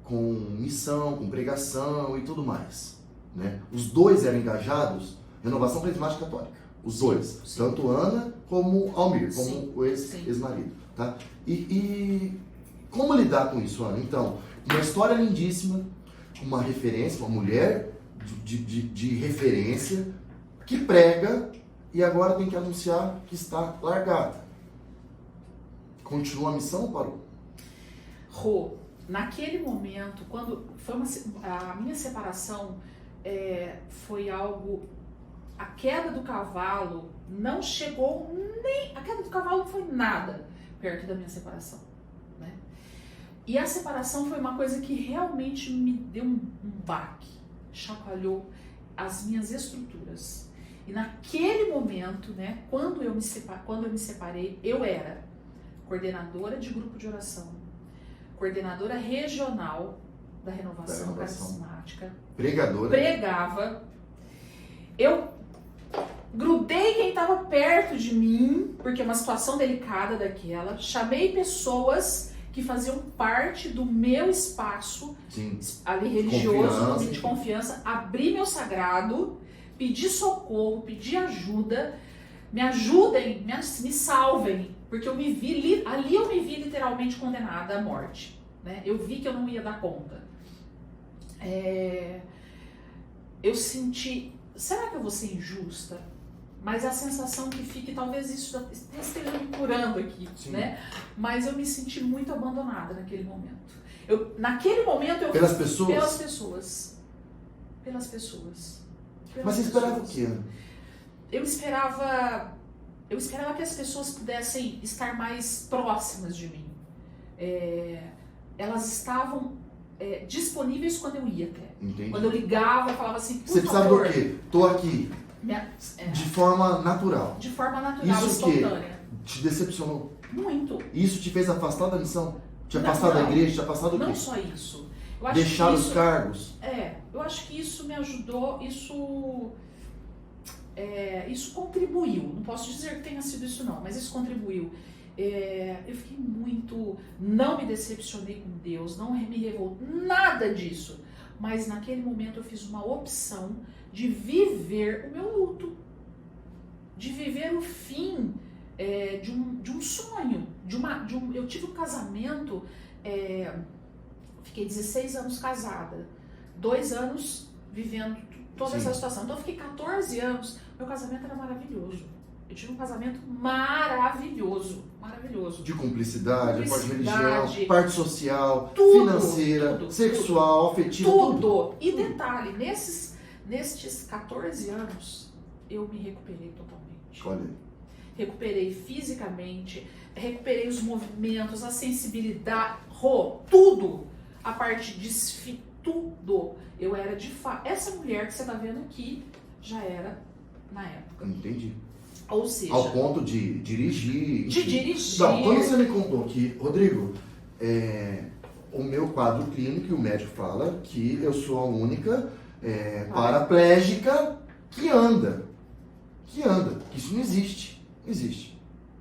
com missão, com pregação e tudo mais. Né? Os dois eram engajados em renovação carismática católica. Os dois. Sim. Tanto Ana como Almir, como sim, o ex-marido. Tá? E como lidar com isso, Ana? Então, uma história lindíssima, uma referência, uma mulher de referência que prega e agora tem que anunciar que está largada. Continua a missão ou parou? Rô, naquele momento, quando foi a minha separação, foi algo... A queda do cavalo não chegou nem... A queda do cavalo não foi nada perto da minha separação. Né? E a separação foi uma coisa que realmente me deu um baque. Chacoalhou as minhas estruturas. E naquele momento, né, quando eu me separei, eu era coordenadora de grupo de oração, coordenadora regional da Renovação Carismática, pregadora, pregava, eu grudei quem estava perto de mim, porque é uma situação delicada daquela, chamei pessoas que faziam parte do meu espaço, sim, ali religioso, de confiança, abri meu sagrado, pedi socorro, pedi ajuda, me ajudem, me salvem, porque eu me vi, ali eu me vi literalmente condenada à morte, né? Eu vi que eu não ia dar conta. Eu senti, será que eu vou ser injusta? Mas a sensação que fica, e talvez isso esteja me curando aqui, sim, né? Mas eu me senti muito abandonada naquele momento. Naquele momento pelas pessoas? Pelas pessoas. Mas você esperava o quê? Eu esperava eu esperava que as pessoas pudessem estar mais próximas de mim. Elas estavam disponíveis quando eu ia até. Entendi. Quando eu ligava, eu falava assim, por Você precisava favor. do quê? Tô aqui. De forma natural. De forma natural, Isso que espontânea. te decepcionou? Muito. Isso te fez afastar da missão? Te Não, afastar da não. igreja? Te afastar do Não quê? só isso. Eu acho Deixar que os isso, cargos? eu acho que isso me ajudou, isso contribuiu. Não posso dizer que tenha sido isso não, mas isso contribuiu. Eu fiquei muito, não me decepcionei com Deus, não me revoltei, nada disso. Mas naquele momento eu fiz uma opção de viver o meu luto, de viver o fim de um sonho, eu tive um casamento, fiquei 16 anos casada, 2 anos vivendo toda essa situação. Então eu fiquei 14 anos, meu casamento era maravilhoso. Eu tive um casamento maravilhoso, maravilhoso. De cumplicidade, parte de Cumplicidade, religião, parte social, tudo, financeira, tudo, sexual, afetiva, tudo. E detalhe, nestes 14 anos, eu me recuperei totalmente. Olha aí. Recuperei fisicamente, recuperei os movimentos, a sensibilidade, tudo. A parte de tudo. Eu era de fato. Essa mulher que você está vendo aqui já era na época. Entendi. Ou seja, Ao ponto de dirigir. de enfim. dirigir. Não, quando você me contou que, Rodrigo, o meu quadro clínico, o médico fala que eu sou a única paraplégica que anda. Que isso não existe. Não existe.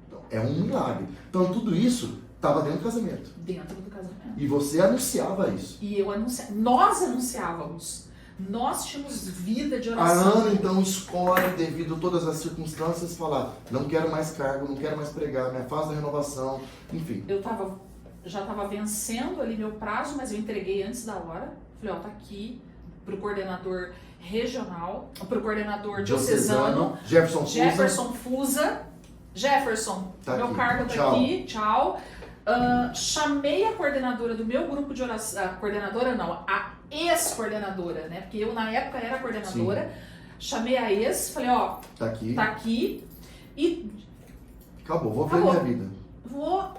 Então, é um milagre. Então tudo isso estava dentro do casamento. Dentro do casamento. E você anunciava isso. E eu nós anunciávamos. Nós tínhamos vida de A oração. Ana então escolhe, devido a todas as circunstâncias, falar: não quero mais cargo, não quero mais pregar, me afasto da renovação, enfim. Eu já estava vencendo ali meu prazo, mas eu entreguei antes da hora. Falei, ó, tá aqui pro coordenador regional, pro coordenador diocesano, Jefferson Fusa. Jefferson, Tá meu aqui. cargo tá Tchau. aqui, tchau. Chamei a coordenadora do meu grupo de oração, a coordenadora não, a ex-coordenadora, né? Porque eu na época era coordenadora. Sim. Chamei a ex, falei, ó, tá aqui e acabou, vou ver minha vida.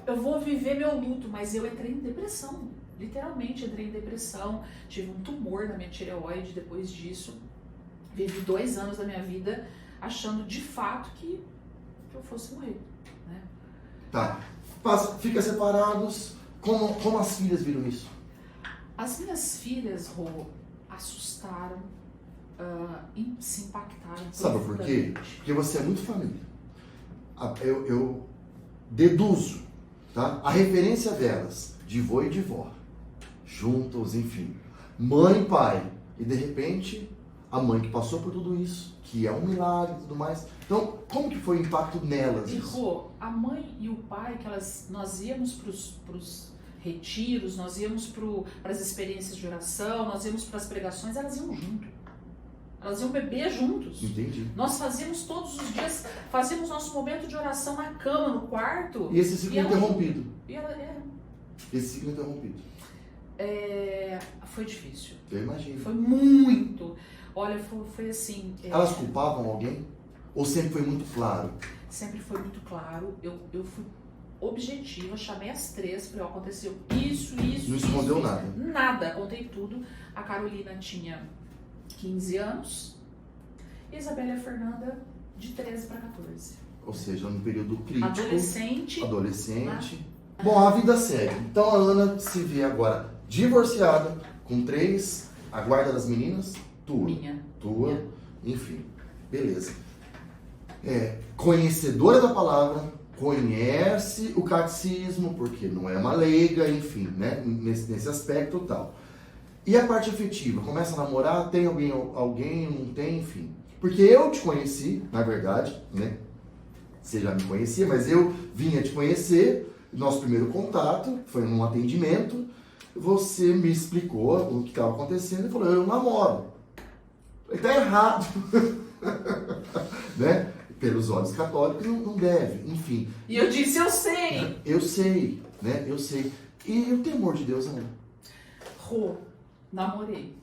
Eu vou viver meu luto, mas eu entrei em depressão. Literalmente entrei em depressão. Tive um tumor na minha tireoide depois disso. Vivi 2 anos da minha vida achando de fato que eu fosse morrer, né? Tá. Fica separados. Como as filhas viram isso? As minhas filhas, Rô, assustaram, se impactaram. Sabe por quê? Porque você é muito família. Eu deduzo, tá? A referência delas, de vô e de vó, juntos, enfim, mãe e pai, e de repente a mãe que passou por tudo isso, que é um milagre e tudo mais. Então, como que foi o impacto nelas? E Rô, a mãe e o pai, nós íamos pros retiros, nós íamos para as experiências de oração, nós íamos para as pregações, elas iam junto. Elas iam beber juntos. Entendi. Nós fazíamos todos os dias, fazíamos nosso momento de oração na cama, no quarto. E esse ciclo interrompido? Esse ciclo interrompido. Foi difícil. Eu imagino. Foi muito. Olha, foi assim... Elas culpavam alguém? Ou sempre foi muito claro? Sempre foi muito claro. Eu fui objetiva, chamei as 3, falei, ó, aconteceu isso. Não escondeu nada? Nada, contei tudo. A Carolina tinha 15 anos e a Isabela e a Fernanda de 13 para 14. Ou seja, no período crítico. Adolescente. Bom, a vida segue. Então a Ana se vê agora divorciada, com 3, a guarda das meninas, tua. Minha. Enfim, beleza. Conhecedora da palavra, conhece o catecismo, porque não é uma leiga, enfim, né? Nesse aspecto e tal. E a parte afetiva? Começa a namorar, tem alguém, não tem, enfim. Porque eu te conheci, na verdade, né? Você já me conhecia, mas eu vinha te conhecer. Nosso primeiro contato foi num atendimento. Você me explicou o que estava acontecendo e falou, eu namoro. Ele tá errado. Né? Pelos olhos católicos não deve, enfim. E eu disse, eu sei. Eu sei, né? Eu sei. E o temor de Deus, Ana? Rô, namorei.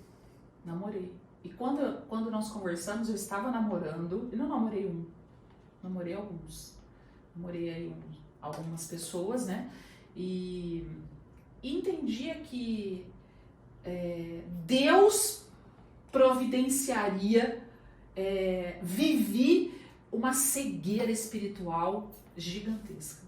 E quando nós conversamos, eu estava namorando, e não namorei um. namorei alguns. Namorei aí algumas pessoas, né? E entendia que Deus providenciaria, vivi uma cegueira espiritual gigantesca.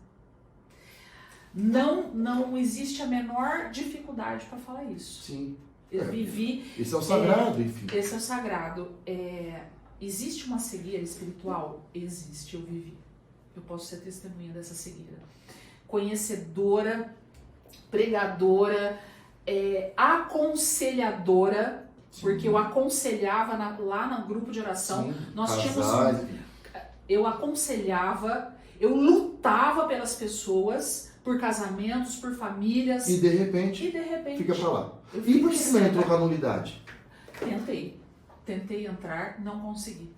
Não existe a menor dificuldade para falar isso. Sim. Eu vivi... Esse é o sagrado, enfim. Esse é o sagrado. Existe uma cegueira espiritual? Existe, eu vivi. Eu posso ser testemunha dessa cegueira. Conhecedora, pregadora, aconselhadora, sim, porque eu aconselhava lá no grupo de oração. Sim, nós tínhamos... Eu aconselhava, eu lutava pelas pessoas, por casamentos, por famílias. E de repente fica pra lá. E por que você não entrou com a nulidade? Tentei entrar, não consegui.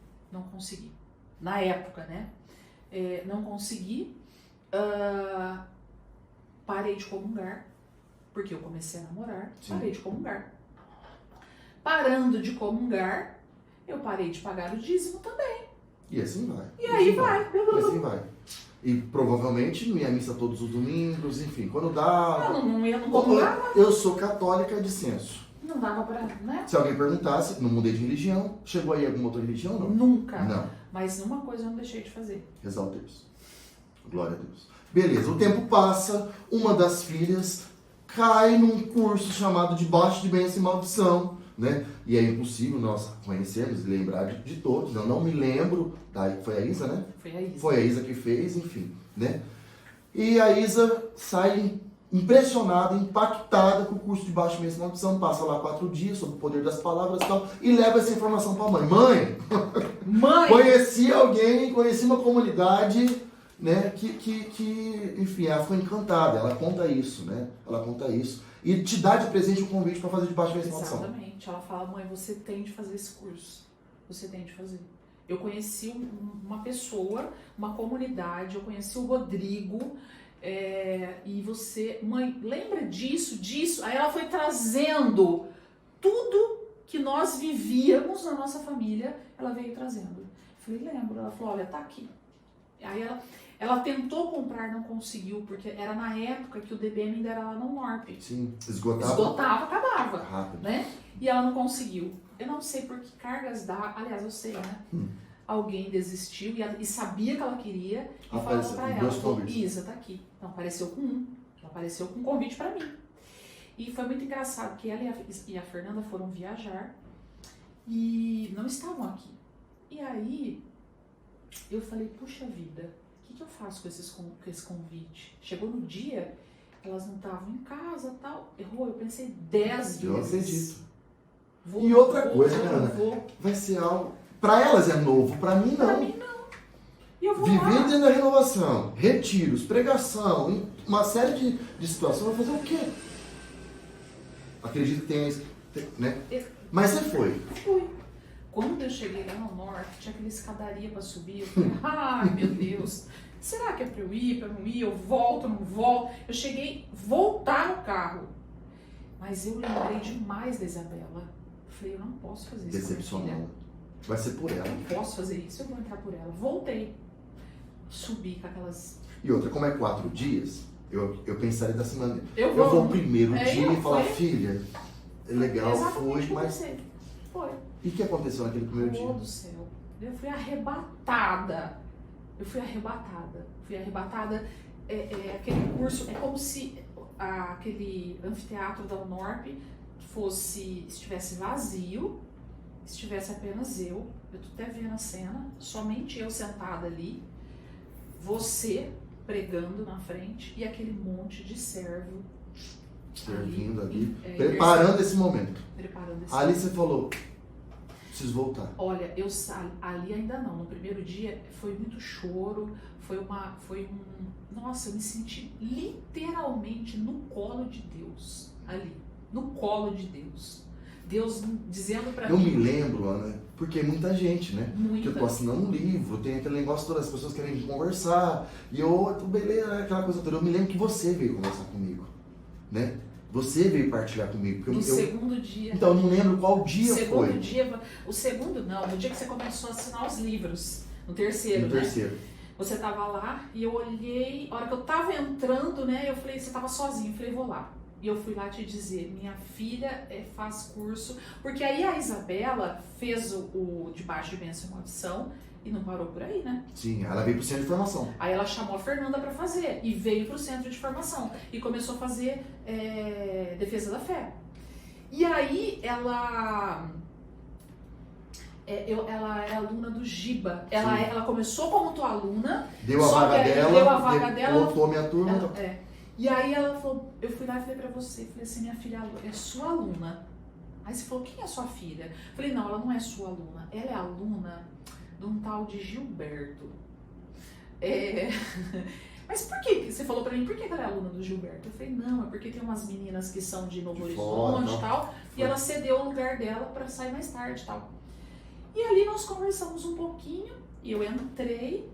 Na época, né? Não consegui. Parei de comungar, porque eu comecei a namorar. Sim. Parei de comungar. Parando de comungar, eu parei de pagar o dízimo também. E assim vai. E aí vai. E assim vai. E provavelmente não ia à missa todos os domingos, enfim, quando dá... Não ia no comungar. Eu sou católica de senso. Não dava pra, né? Se alguém perguntasse, não mudei de religião, chegou aí alguma outra religião, não? Nunca. Não. Mas uma coisa eu não deixei de fazer. Rezar a Deus. Glória a Deus. Beleza, o tempo passa, uma das filhas cai num curso chamado Debaixo de Bênção e Maldição, né? E é impossível nós conhecermos e lembrar de todos. Eu não me lembro, foi a Isa, né? Foi a Isa que fez, enfim, né? E a Isa sai impressionada, impactada com o curso de Debaixo de Bênção e Maldição, passa lá 4 dias, sob o poder das palavras e tal, e leva essa informação para a mãe. Mãe! Conheci uma comunidade, né, que, enfim, ela ficou encantada, ela conta isso, né? Ela conta isso. E te dá de presente um convite para fazer Debaixo de Bênção e Maldição. Exatamente. Ela fala, mãe, você tem de fazer esse curso. Você tem de fazer. Eu conheci uma pessoa, uma comunidade, eu conheci o Rodrigo, e você, mãe, lembra disso? Aí ela foi trazendo tudo que nós vivíamos na nossa família, ela veio trazendo. Eu falei, lembro. Ela falou, olha, tá aqui. Aí ela tentou comprar, não conseguiu, porque era na época que o DBM ainda era lá no Norte. Sim, esgotava. Esgotava, acabava. Rápido. Né? E ela não conseguiu. Eu não sei por que cargas dá, aliás, eu sei, né? Alguém desistiu e sabia que ela queria e falou pra ela, falou, Isa, tá aqui. Então apareceu com ela apareceu com um convite pra mim. E foi muito engraçado, que ela e a Fernanda foram viajar e não estavam aqui. E aí, eu falei, puxa vida, o que eu faço com esse convite? Chegou no dia, elas não estavam em casa e tal. Errou, eu pensei 10 vezes. Eu acredito. E outra coisa, Ana, vai ser algo... Para elas é novo, para mim não. Para mim não. E eu vou Viver dentro da renovação, retiros, pregação, uma série de situações, eu vou fazer o quê? Acredito que tenha isso, né? Mas você foi. Fui. Quando eu cheguei lá no Norte, tinha aquela escadaria para subir. Eu falei, ai meu Deus, será que é para eu ir, para não ir? Eu volto, não volto? Eu cheguei, voltar no carro. Mas eu lembrei demais da Isabela. Eu falei, eu não posso fazer isso. Decepcionada. Vai ser por ela. Eu não posso fazer isso, eu vou entrar por ela. Voltei. Subi com aquelas... E outra, como é 4 dias, eu pensaria dessa maneira. Eu vou vou o primeiro dia e falar, filha, é legal, foi, mas... Foi. E o que aconteceu naquele primeiro dia? Meu Deus do céu. Eu fui arrebatada. Aquele curso, é como se aquele anfiteatro da Unorp estivesse vazio, estivesse apenas eu tô até vendo a cena, somente eu sentada ali, você pregando na frente e aquele monte de servo servindo ali, preparando esse momento. Ali você falou, preciso voltar. Olha, ali ainda não. No primeiro dia foi muito choro, nossa, eu me senti literalmente no colo de Deus, ali, no colo de Deus. Deus dizendo pra mim... Eu me lembro, Ana, porque muita gente, né? Muita. Que eu tô assinando um livro, tem aquele negócio, todas as pessoas querem conversar, e eu, beleza, aquela coisa toda. Eu me lembro que você veio conversar comigo, né? Você veio partilhar comigo. No segundo dia. Então, eu não lembro qual dia foi. O segundo não, no dia que você começou a assinar os livros. No terceiro, No né? terceiro. Você tava lá e eu olhei, a hora que eu tava entrando, né, eu falei, você tava sozinho, eu falei, vou lá. E eu fui lá te dizer, minha filha faz curso, porque aí a Isabela fez o Debaixo de Bênção e Maldição e não parou por aí, né? Sim, ela veio pro centro de formação. Aí ela chamou a Fernanda pra fazer e veio pro centro de formação e começou a fazer Defesa da Fé. E aí ela era aluna do Giba. Ela começou como tua aluna. Deu a só vaga que aí dela, deu a vaga dela. botou minha turma. E aí ela falou, eu fui lá e falei pra você, falei assim, minha filha é sua aluna. Aí você falou, quem é sua filha? Eu falei, não, ela não é sua aluna, ela é aluna de um tal de Gilberto. Mas por que? Você falou pra mim, por que ela é aluna do Gilberto? Eu falei, não, é porque tem umas meninas que são de Novo Horizonte e tal, e ela cedeu o lugar dela pra sair mais tarde e tal. E ali nós conversamos um pouquinho, e eu entrei,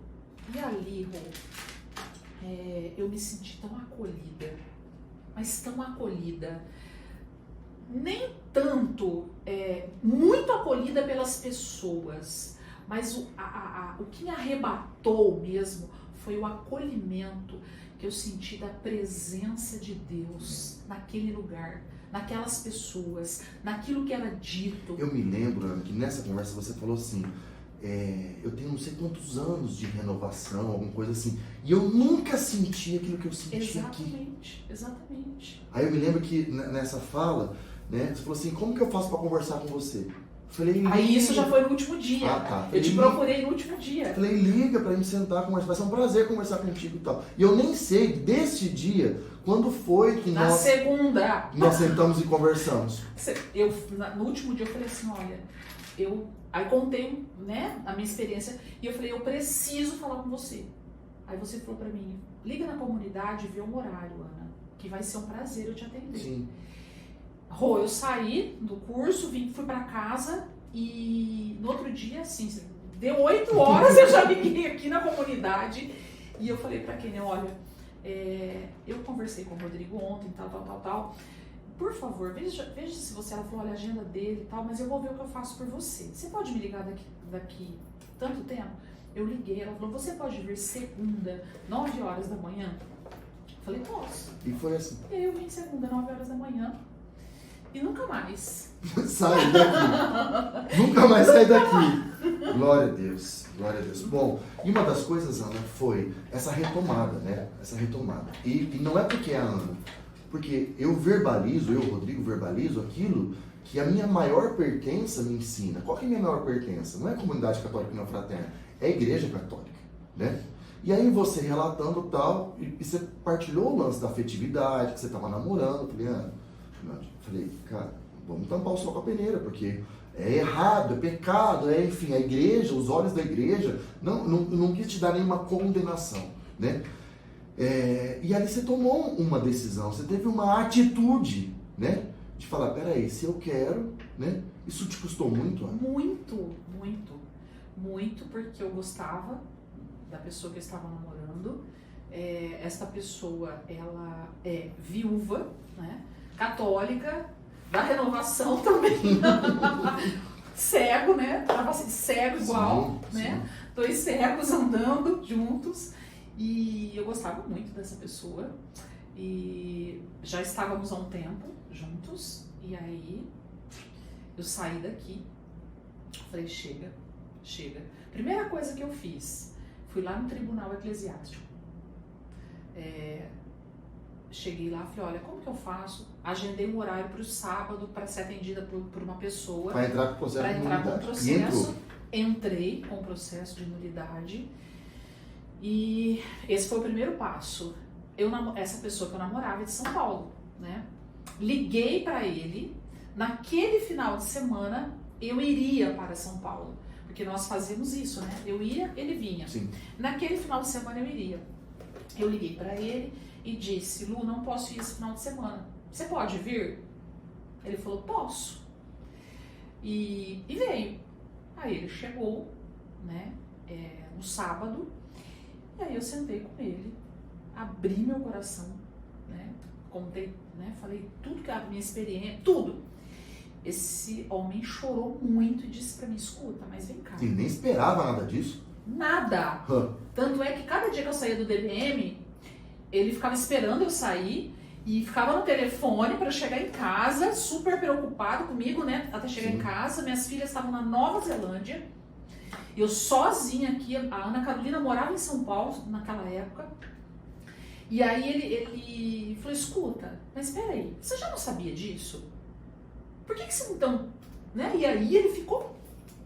e ali, Rô, eu me senti tão acolhida, mas tão acolhida. Nem tanto, muito acolhida pelas pessoas, mas o que me arrebatou mesmo foi o acolhimento que eu senti da presença de Deus naquele lugar, naquelas pessoas, naquilo que era dito. Eu me lembro, Ana, que nessa conversa você falou assim, eu tenho não sei quantos anos de renovação, alguma coisa assim, e eu nunca senti aquilo que eu senti aqui. Exatamente. Aí eu me lembro que nessa fala, né, você falou assim, como que eu faço para conversar com você? Falei, aí isso já foi no último dia. Tá. Eu te procurei no último dia. Falei, liga pra gente sentar, conversar. Vai ser um prazer conversar contigo e tal. E eu nem sei desse dia quando foi que Na segunda. nós sentamos e conversamos. No último dia eu falei assim, olha, aí contei, né, a minha experiência e eu falei, eu preciso falar com você. Aí você falou pra mim, liga na comunidade e vê um horário, Ana, que vai ser um prazer eu te atender. Sim. Rô, eu saí do curso, fui pra casa e no outro dia, assim, deu 8 horas, eu já liguei aqui na comunidade e eu falei pra quem, olha, eu conversei com o Rodrigo ontem, tal. Por favor, veja se você, ela falou, olha, a agenda dele e tal, mas eu vou ver o que eu faço por você. Você pode me ligar daqui tanto tempo? Eu liguei, ela falou, você pode vir segunda, 9 horas da manhã? Eu falei, posso. E foi assim. E aí eu vim segunda, 9 horas da manhã. E nunca mais. Sai daqui. Nunca mais sai daqui. Glória a Deus. Glória a Deus. Bom, e uma das coisas, Ana, foi essa retomada, né? Essa retomada. E não é porque é a Ana. Porque eu, Rodrigo, verbalizo aquilo que a minha maior pertença me ensina. Qual que é a minha maior pertença? Não é a comunidade católica não fraterna, é a igreja católica, né? E aí você relatando tal, e você partilhou o lance da afetividade, que você estava namorando, falei, cara, vamos tampar o sol com a peneira, porque é errado, é pecado, enfim, a igreja, os olhos da igreja, não quis te dar nenhuma condenação, né? E ali você tomou uma decisão, você teve uma atitude, né? De falar, peraí, se eu quero, né? Isso te custou muito, Ana? Muito, porque eu gostava da pessoa que eu estava namorando. Esta pessoa, ela é viúva, né? Católica, da renovação também. Cego, né? Tava assim, cego igual, sim, né? Sim. 2 cegos andando juntos. E eu gostava muito dessa pessoa. E já estávamos há um tempo juntos. E aí eu saí daqui. Falei, chega. Primeira coisa que eu fiz, fui lá no Tribunal Eclesiástico. Cheguei lá, falei, olha, como que eu faço? Agendei um horário para o sábado para ser atendida por uma pessoa. Para entrar com o processo de nulidade. Entrei com o processo de nulidade. E esse foi o primeiro passo. Essa pessoa que eu namorava é de São Paulo, né? Liguei para ele. Naquele final de semana, eu iria para São Paulo. Porque nós fazíamos isso, né? Eu ia, ele vinha. Sim. Naquele final de semana eu iria. Eu liguei para ele e disse, Lu, não posso ir esse final de semana. Você pode vir? Ele falou, posso. E veio. Aí ele chegou, né? No sábado. E aí eu sentei com ele, abri meu coração, né? Contei, né? Falei tudo que a minha experiência, tudo. Esse homem chorou muito e disse pra mim, escuta, mas vem cá. Ele nem esperava nada disso. Nada. Tanto é que cada dia que eu saía do DBM, ele ficava esperando eu sair e ficava no telefone para chegar em casa, super preocupado comigo, né? Até chegar em casa, minhas filhas estavam na Nova Zelândia, eu sozinha aqui, a Ana Carolina morava em São Paulo naquela época. E aí ele falou, escuta, mas espera aí, você já não sabia disso? Por que você então... Né? E aí ele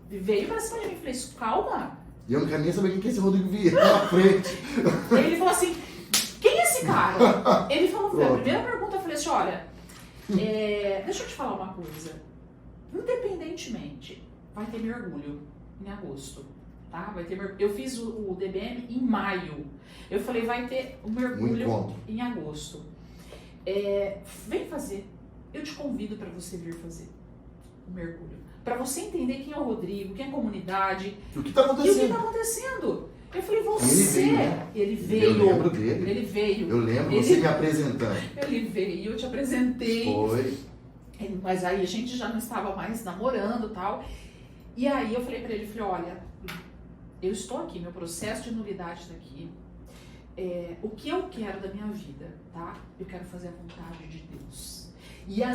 veio pra cima de mim e falei, calma. E eu não quero nem saber quem que é esse Rodrigo Vieira na frente. Ele falou assim, quem é esse cara? Ele falou, a primeira pergunta eu falei assim, olha, deixa eu te falar uma coisa. Independentemente, vai ter mergulho em agosto. Tá? Eu fiz o DBM em maio. Eu falei, vai ter o mergulho em agosto. Vem fazer. Eu te convido para você vir fazer o mergulho. Para você entender quem é o Rodrigo, quem é a comunidade. O que está acontecendo? E o que está acontecendo. Eu falei, você... Ele veio. Eu lembro dele. Ele veio. Eu lembro você me apresentando. Ele veio, eu te apresentei. Foi. Mas aí a gente já não estava mais namorando e tal. E aí eu falei para ele, olha, eu estou aqui, meu processo de nulidade está aqui. O que eu quero da minha vida, tá? Eu quero fazer a vontade de Deus. E a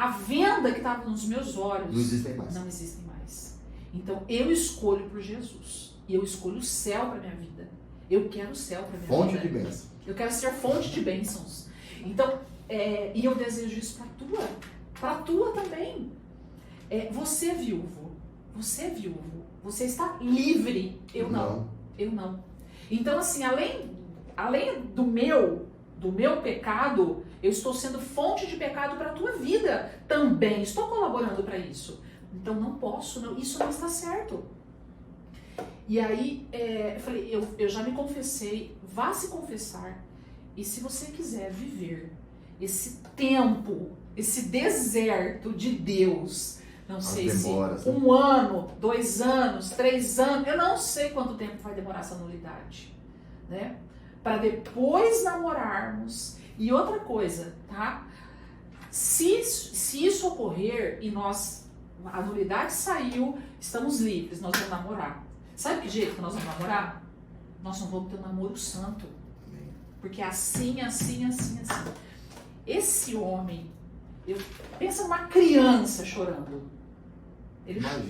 venda que estava nos meus olhos não existem mais. Não existem mais. Então eu escolho por Jesus. E eu escolho o céu para minha vida. Eu quero o céu para minha vida. Fonte de bênçãos. Eu quero ser fonte de bênçãos. Então, e eu desejo isso para tua também. Você é viúvo. Você é viúvo. Você está livre. Eu não. Eu não. Então, assim, além do meu pecado, eu estou sendo fonte de pecado para a tua vida também. Estou colaborando para isso. Então, não posso, isso não está certo. E aí, eu falei, eu já me confessei, vá se confessar. E se você quiser viver esse tempo, esse deserto de Deus, não sei se 1 ano, 2 anos, 3 anos, eu não sei quanto tempo vai demorar essa nulidade, né? Para depois namorarmos. E outra coisa, tá? Se isso ocorrer e a nulidade saiu, estamos livres, nós vamos namorar. Sabe que jeito que nós vamos namorar? Nós não vamos ter um namoro santo. Porque assim. Esse homem, pensa numa criança chorando.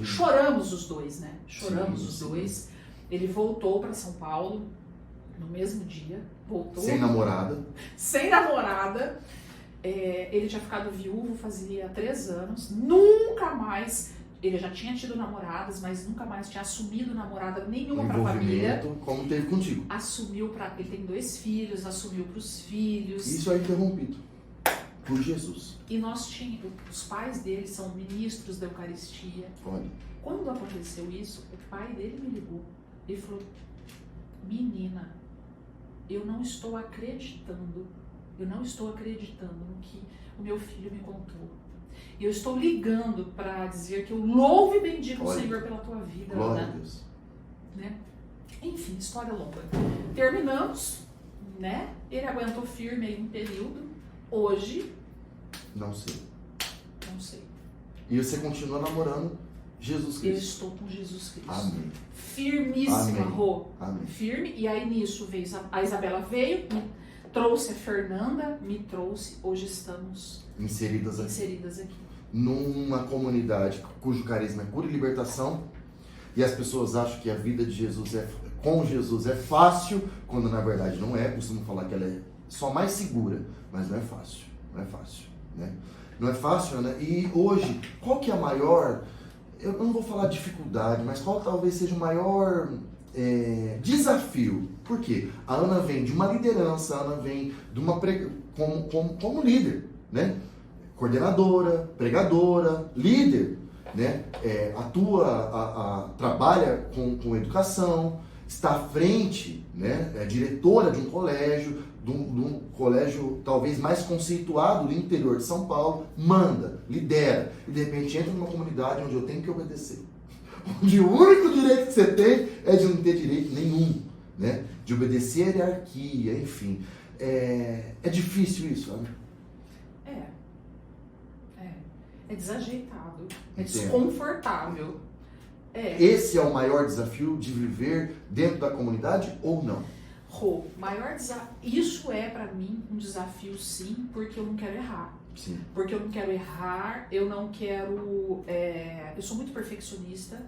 Choramos os dois, né? Choramos os dois. Ele voltou para São Paulo no mesmo dia. Voltou. Sem namorada. Sem namorada. Ele tinha ficado viúvo fazia 3 anos. Nunca mais... Ele já tinha tido namoradas, mas nunca mais tinha assumido namorada nenhuma para a família. Como teve contigo. Ele tem 2 filhos, assumiu para os filhos. Isso é interrompido por Jesus. E os pais dele são ministros da Eucaristia. Olha. Quando aconteceu isso, o pai dele me ligou. Ele falou, menina, eu não estou acreditando no que o meu filho me contou. Eu estou ligando para dizer que eu louvo e bendigo o Senhor pela tua vida. Glória a Deus. Né? Enfim, história longa. Terminamos, né? Ele aguentou firme aí um período. Hoje... Não sei. E você continua namorando Jesus Cristo. Eu estou com Jesus Cristo. Amém. Firmíssima, Rô. Amém. Firme. E aí nisso a Isabela veio, me trouxe a Fernanda, me trouxe. Hoje estamos inseridas aqui. Numa comunidade cujo carisma é cura e libertação. E as pessoas acham que a vida de Jesus com Jesus é fácil, quando na verdade não é. Costumo falar que ela é só mais segura, mas não é fácil. Não é fácil, né? Não é fácil, né? E hoje, qual que é a maior... Eu não vou falar dificuldade, mas qual talvez seja o maior desafio? Por quê? A Ana vem de uma liderança, a Ana vem de uma como líder, né? Coordenadora, pregadora, líder, né? Trabalha com educação, está à frente, né? É diretora de um colégio, de um colégio talvez mais conceituado do interior de São Paulo, manda, lidera, e de repente entra numa comunidade onde eu tenho que obedecer. Onde o único direito que você tem é de não ter direito nenhum, né? De obedecer a hierarquia, enfim. É difícil isso, sabe? É desajeitado, é desconfortável. Esse é o maior desafio de viver dentro da comunidade ou não? Rô, maior desafio. Isso é pra mim um desafio, sim, porque eu não quero errar. Sim. Porque eu não quero errar, eu não quero. Eu sou muito perfeccionista,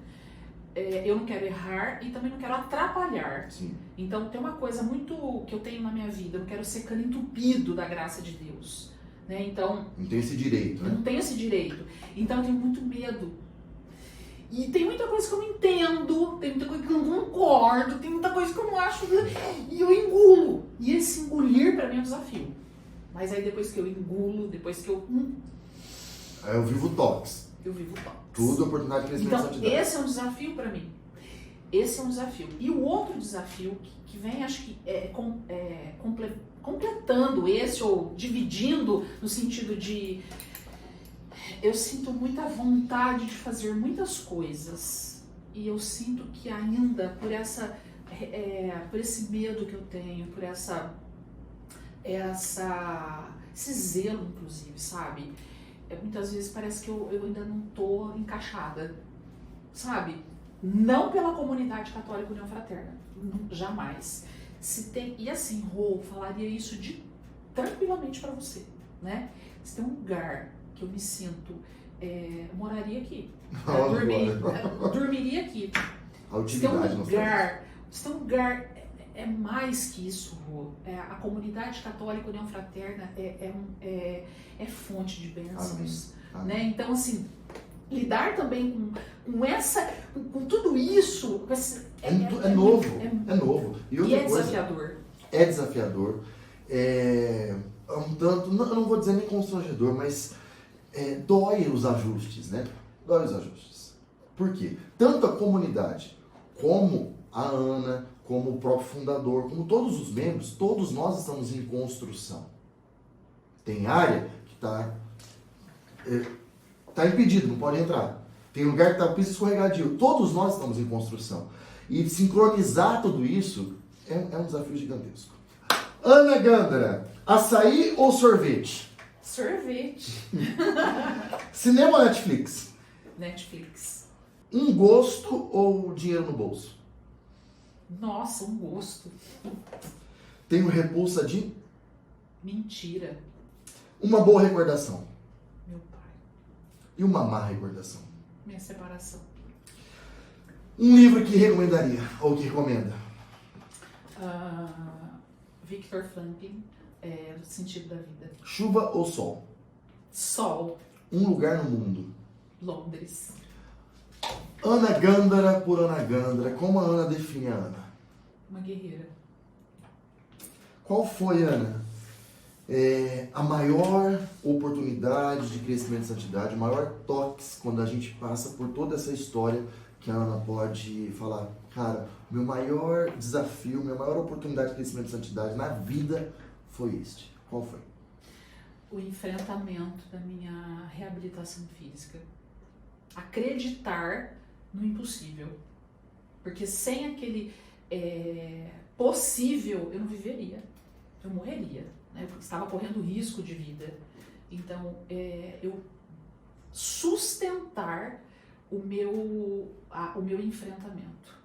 eu não quero errar e também não quero atrapalhar. Sim. Então tem uma coisa muito que eu tenho na minha vida, eu não quero ser cano entupido da graça de Deus. Né? Então, Não tem esse direito, eu né? não tenho esse direito. Então eu tenho muito medo. E tem muita coisa que eu não entendo, tem muita coisa que eu não concordo, tem muita coisa que eu não acho. E eu engulo. E esse engolir pra mim é um desafio. Mas aí depois que eu engulo, depois que eu. Aí eu vivo toques. Eu vivo toques. Tudo oportunidade de crescimento e Então, santidade. esse é um desafio pra mim. Esse é um desafio. E o outro desafio que vem, acho que completando esse, ou dividindo, no sentido de eu sinto muita vontade de fazer muitas coisas. E eu sinto que ainda, por esse medo que eu tenho, por esse zelo, inclusive, sabe? Muitas vezes parece que eu ainda não tô encaixada, sabe? Não pela comunidade católica União Fraterna, jamais. E assim, Rô, falaria isso tranquilamente pra você, né? Se tem um lugar que eu me sinto, moraria aqui, dormiria aqui. A utilidade não faz. Se tem um lugar, é mais que isso, Rô. A comunidade católica União Fraterna é fonte de bênçãos. Amém. Né? Então, assim, lidar também com tudo isso é novo. É novo. E é desafiador. É desafiador. É um tanto, eu não vou dizer nem constrangedor, mas dói os ajustes, né? Dói os ajustes. Por quê? Tanto a comunidade como a Ana, como o próprio fundador, como todos os membros, todos nós estamos em construção. Tem área que está impedido, não pode entrar. Tem lugar que está piso escorregadio. Todos nós estamos em construção. E sincronizar tudo isso é um desafio gigantesco. Ana Gândara, açaí ou sorvete? Sorvete. Cinema ou Netflix? Netflix. Um gosto ou dinheiro no bolso? Nossa, um gosto. Tenho repulsa de? Mentira. Uma boa recordação. Meu pai. E uma má recordação? Minha separação. Um livro que recomendaria, ou que recomenda? Viktor Frankl, O Sentido da Vida. Chuva ou sol? Sol. Um lugar no mundo? Londres. Ana Gândara por Ana Gândara. Como a Ana define a Ana? Uma guerreira. Qual foi, Ana, a maior oportunidade de crescimento e santidade, o maior toque quando a gente passa por toda essa história que a Ana pode falar, cara, meu maior desafio, minha maior oportunidade de crescimento e santidade na vida foi este? Qual foi? O enfrentamento da minha reabilitação física. Acreditar no impossível. Porque sem aquele possível, eu não viveria. Eu morreria. Né? Porque estava correndo risco de vida. Então, eu sustentar o meu enfrentamento.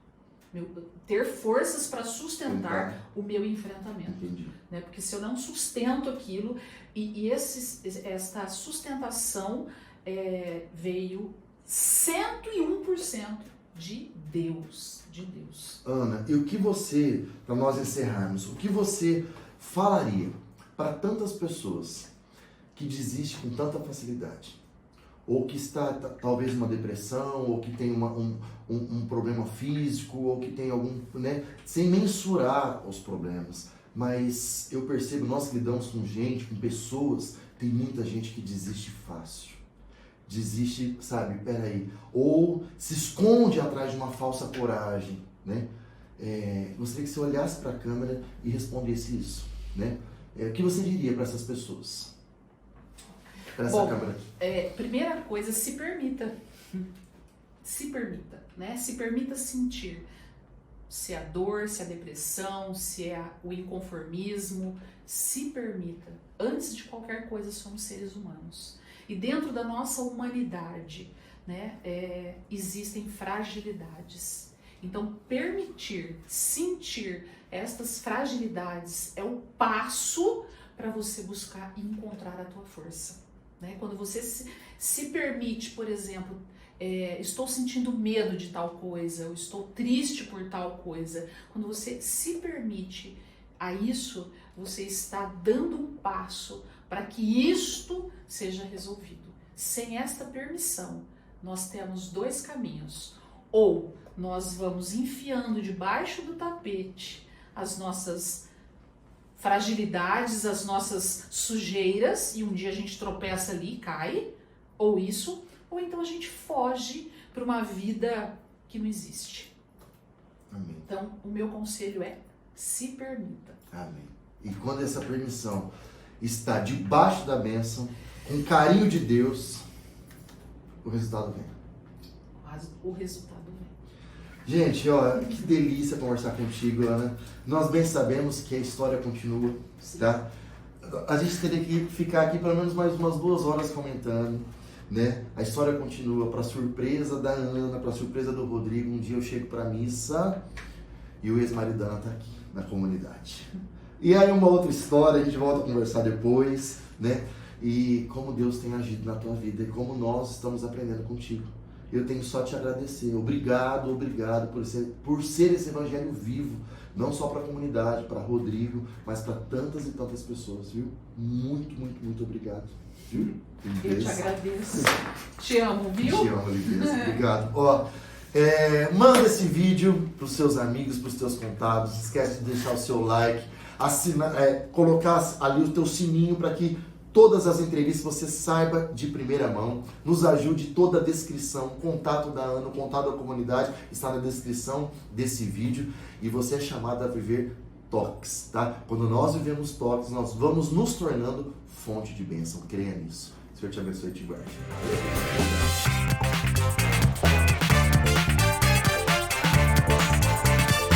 Ter forças para sustentar o meu enfrentamento. Entendi. Né? Porque se eu não sustento aquilo, esta sustentação veio 101% de Deus. De Deus. Ana, e o que você, para nós encerrarmos, o que você falaria para tantas pessoas que desistem com tanta facilidade? Ou que está talvez numa depressão, ou que tem um problema físico, ou que tem algum, né, sem mensurar os problemas. Mas eu percebo, nós que lidamos com gente, com pessoas, tem muita gente que desiste fácil. Desiste, sabe, peraí, ou se esconde atrás de uma falsa coragem, né? Gostaria que você olhasse para a câmera e respondesse isso, né? O que você diria para essas pessoas? Para essa câmera aqui. Primeira coisa, se permita. Se permita, né? Se permita sentir. Se é a dor, se é a depressão, se é o inconformismo, se permita. Antes de qualquer coisa, somos seres humanos. E dentro da nossa humanidade, né, existem fragilidades. Então, permitir, sentir estas fragilidades é o passo para você buscar e encontrar a tua força. Né? Quando você se permite, por exemplo, estou sentindo medo de tal coisa, eu estou triste por tal coisa. Quando você se permite a isso, você está dando um passo para que isto seja resolvido. Sem esta permissão, nós temos dois caminhos. Ou nós vamos enfiando debaixo do tapete as nossas fragilidades, as nossas sujeiras, e um dia a gente tropeça ali e cai, ou então a gente foge para uma vida que não existe. Amém. Então, o meu conselho é: se permita. Amém. E quando essa permissão está debaixo da bênção, com carinho de Deus, o resultado vem. O resultado vem. Gente, ó, que delícia conversar contigo, Ana. Nós bem sabemos que a história continua, tá? A gente teria que ficar aqui pelo menos mais umas 2 horas comentando, né? A história continua, para surpresa da Ana, para surpresa do Rodrigo. Um dia eu chego para missa e o ex-marido da Ana tá aqui na comunidade. E aí uma outra história, a gente volta a conversar depois, né? E como Deus tem agido na tua vida e como nós estamos aprendendo contigo. Eu tenho só te agradecer. Obrigado por ser esse evangelho vivo, não só para a comunidade, para Rodrigo, mas para tantas e tantas pessoas, viu? Muito, muito, muito obrigado. Viu? Eu te agradeço. Te amo, viu? Te amo, Livias. Obrigado. Ó, manda esse vídeo para os seus amigos, para os teus contatos. Não esquece de deixar o seu like, colocar ali o teu sininho para que todas as entrevistas você saiba de primeira mão. Nos ajude, toda a descrição, o contato da Ana, o contato da comunidade está na descrição desse vídeo. E você é chamado a viver toques, tá? Quando nós vivemos toques, nós vamos nos tornando fonte de bênção. Creia nisso. Senhor te abençoe e te guarde.